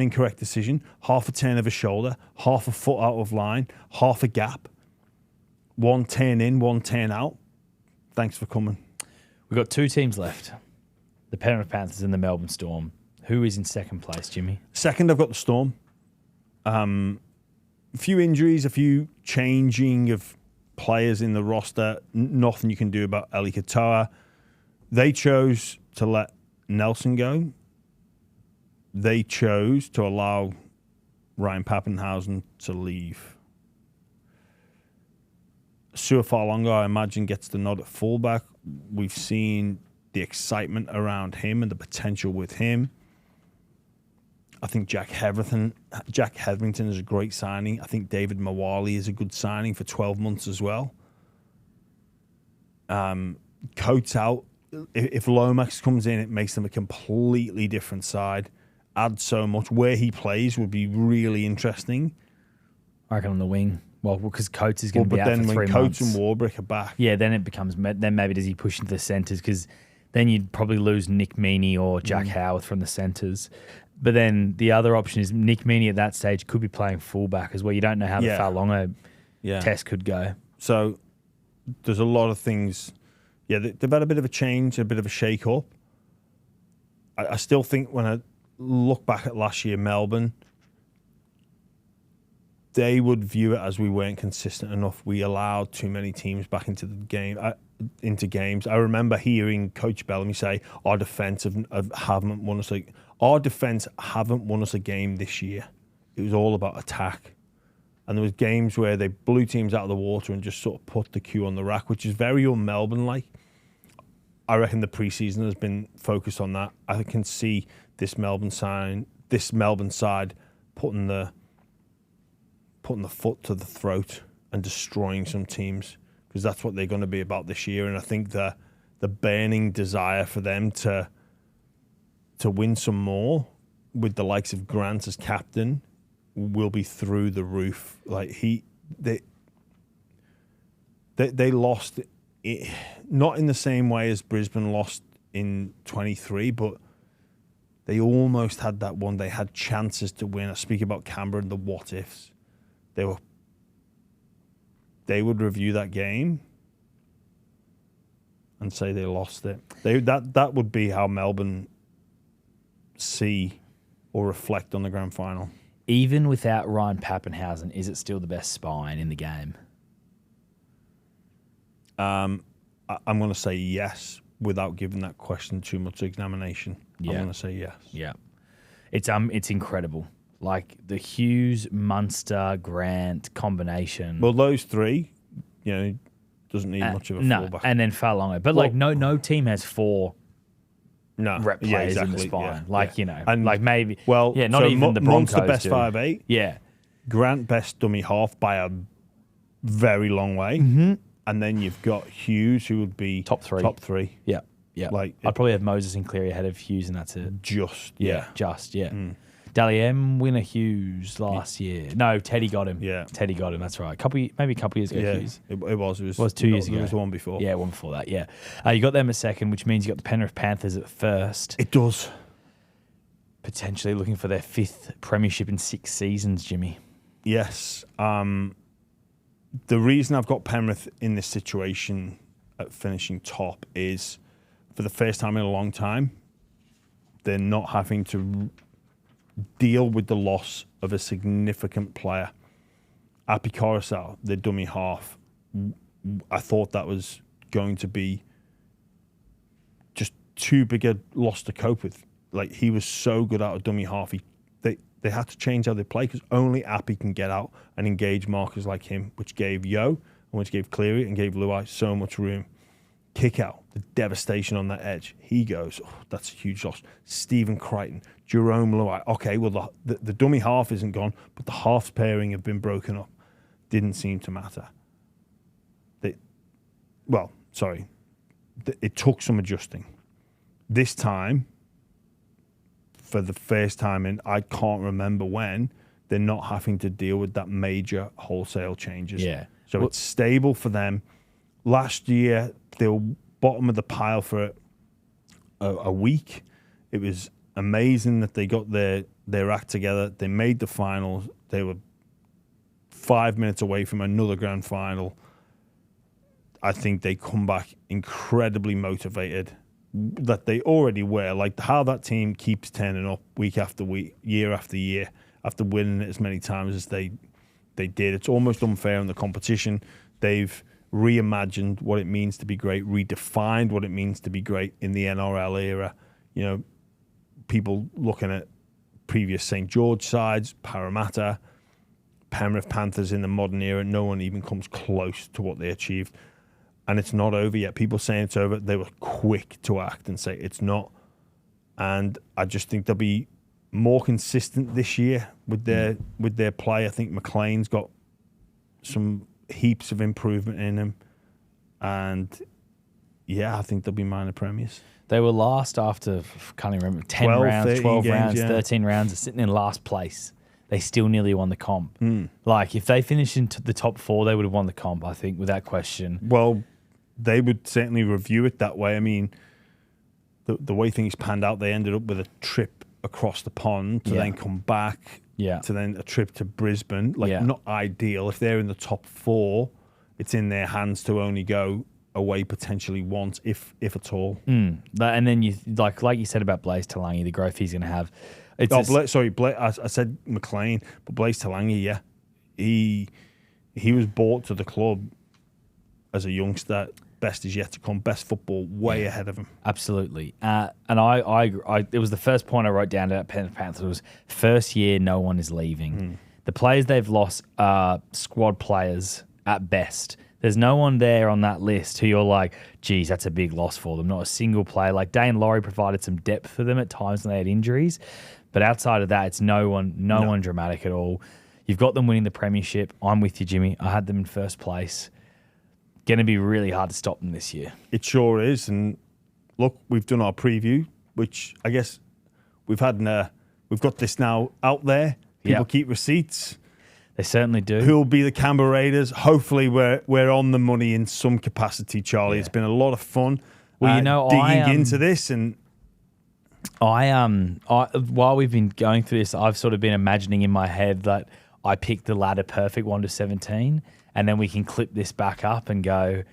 incorrect decision, half a turn of a shoulder, half a foot out of line, half a gap, one turn in, one turn out. Thanks for coming. We've got 2 teams left, the Penrith Panthers and the Melbourne Storm. Who is in second place, Jimmy? Second, I've got the Storm. A few injuries, a few changing of players in the roster. Nothing you can do about Eli Katoa. They chose to let Nelson go. They chose to allow Ryan Pappenhausen to leave. Suafalonga, I imagine, gets the nod at fullback. We've seen the excitement around him and the potential with him. I think Jack Hetherington is a great signing. I think David Mawali is a good signing for 12 months as well. Coates out. if Lomax comes in, it makes them a completely different side. Adds so much. Where he plays would be really interesting. I reckon on the wing. Well, because Coates is going to be out for 3 months. But then when Coates and Warbrick are back... Yeah, then it becomes... Then maybe does he push into the centres? Because then you'd probably lose Nick Meaney or Jack Howarth from the centres. But then the other option is Nick Meaney at that stage could be playing fullback as well. You don't know how the Falongo test could go. So there's a lot of things... Yeah, they've had a bit of a change, a bit of a shake-up. I still think when I look back at last year, Melbourne... They would view it as we weren't consistent enough. We allowed too many teams back into the game, into games. I remember hearing Coach Bellamy say, "Our defense haven't won us a game this year. It was all about attack." And there was games where they blew teams out of the water and just sort of put the cue on the rack, which is very un-Melbourne-like. I reckon the preseason has been focused on that. I can see this Melbourne side putting the foot to the throat and destroying some teams, because that's what they're going to be about this year. And I think the burning desire for them to win some more with the likes of Grant as captain will be through the roof. Like they lost it, not in the same way as Brisbane lost in 23, but they almost had that one. They had chances to win. I speak about Canberra and the what ifs. They would review that game and say they lost it. That would be how Melbourne see or reflect on the grand final. Even without Ryan Pappenhausen, is it still the best spine in the game? I'm going to say yes, without giving that question too much examination. Yeah. I'm going to say yes. Yeah, it's incredible. Like the Hughes, Munster, Grant combination. Well, those three, doesn't need much of a fullback. And then Falongo. But no team has 4 rep players in the spine. And maybe. Well, not even the Broncos. Munster best do. 5'8". Yeah. Grant best dummy half by a very long way. Mm-hmm. And then you've got Hughes, who would be top 3. Yeah. Yeah. I'd probably have Moses and Cleary ahead of Hughes, and that's it. Just. Mm. Dally M, winner Hughes last year. No, Teddy got him. Yeah. Teddy got him, that's right. Maybe a couple years ago, Hughes. It was 2 years ago. There was one before. Yeah, one before that, yeah. You got them at second, which means you got the Penrith Panthers at first. It does. Potentially looking for their 5th premiership in 6 seasons, Jimmy. Yes. The reason I've got Penrith in this situation at finishing top is, for the first time in a long time, they're not having to deal with the loss of a significant player. Api Coruscant, the dummy half, I thought that was going to be just too big a loss to cope with. Like, he was so good out of dummy half. They had to change how they play, because only Api can get out and engage markers like him, which gave Yo and which gave Cleary and gave Luai so much room. Kick out, the devastation on that edge. He goes, that's a huge loss. Stephen Crichton, Jerome Luai. Okay, well, the dummy half isn't gone, but the halves pairing have been broken up. Didn't seem to matter. It took some adjusting. This time, for the first time in I can't remember when, they're not having to deal with that major wholesale changes. Yeah. So it's stable for them. Last year, they were bottom of the pile for a week. It was amazing that they got their act together. They made the finals. They were 5 minutes away from another grand final. I think they come back incredibly motivated, that they already were. Like, how that team keeps turning up week after week, year after year, after winning it as many times as they did. It's almost unfair in the competition. They've reimagined what it means to be great, redefined what it means to be great in the NRL era. People looking at previous St. George sides, Parramatta, Penrith Panthers in the modern era, no one even comes close to what they achieved. And it's not over yet. People saying it's over, they were quick to act and say it's not. And I just think they'll be more consistent this year with their play. I think McLean's got some heaps of improvement in him, and Yeah, I think they'll be minor premiers. They were last after, can't even remember, 10 12, rounds, 13 12 games, rounds, yeah. 13 rounds, are sitting in last place. They still nearly won the comp. Like, if they finished into the top 4, they would have won the comp, I think, without question. Well, they would certainly review it that way. I mean, the way things panned out, they ended up with a trip across the pond to then come back to then a trip to Brisbane. Like, not ideal. If they're in the top 4, it's in their hands to only go away potentially once, if at all. And then you like you said about Blaze Talangi, the growth he's going to have. It's I said McLean, but Blaze Talangi, yeah, he was brought to the club as a youngster. Best is yet to come. Best football, way ahead of him. Absolutely. And I it was the first point I wrote down to that Panthers was first year, no one is leaving. The players they've lost are squad players at best. There's no one there on that list who you're like, geez, that's a big loss for them. Not a single player. Like Dane Laurie provided some depth for them at times when they had injuries. But outside of that, it's no one dramatic at all. You've got them winning the premiership. I'm with you, Jimmy. I had them in first place. Going to be really hard to stop them this year. It sure is. And look, we've done our preview, which I guess we've got this now out there. People keep receipts. They certainly do. Who'll be the Canberra Raiders? Hopefully, we're on the money in some capacity, Charlie. It's been a lot of fun. Well, digging into this, and while we've been going through this, I've sort of been imagining in my head that I picked the ladder perfect 1 to 17, and then we can clip this back up and go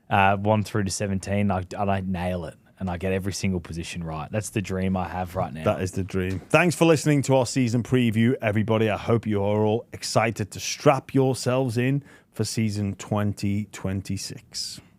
1 through to 17, and I nail it. And I get every single position right. That's the dream I have right now. That is the dream. Thanks for listening to our season preview, everybody. I hope you are all excited to strap yourselves in for season 2026.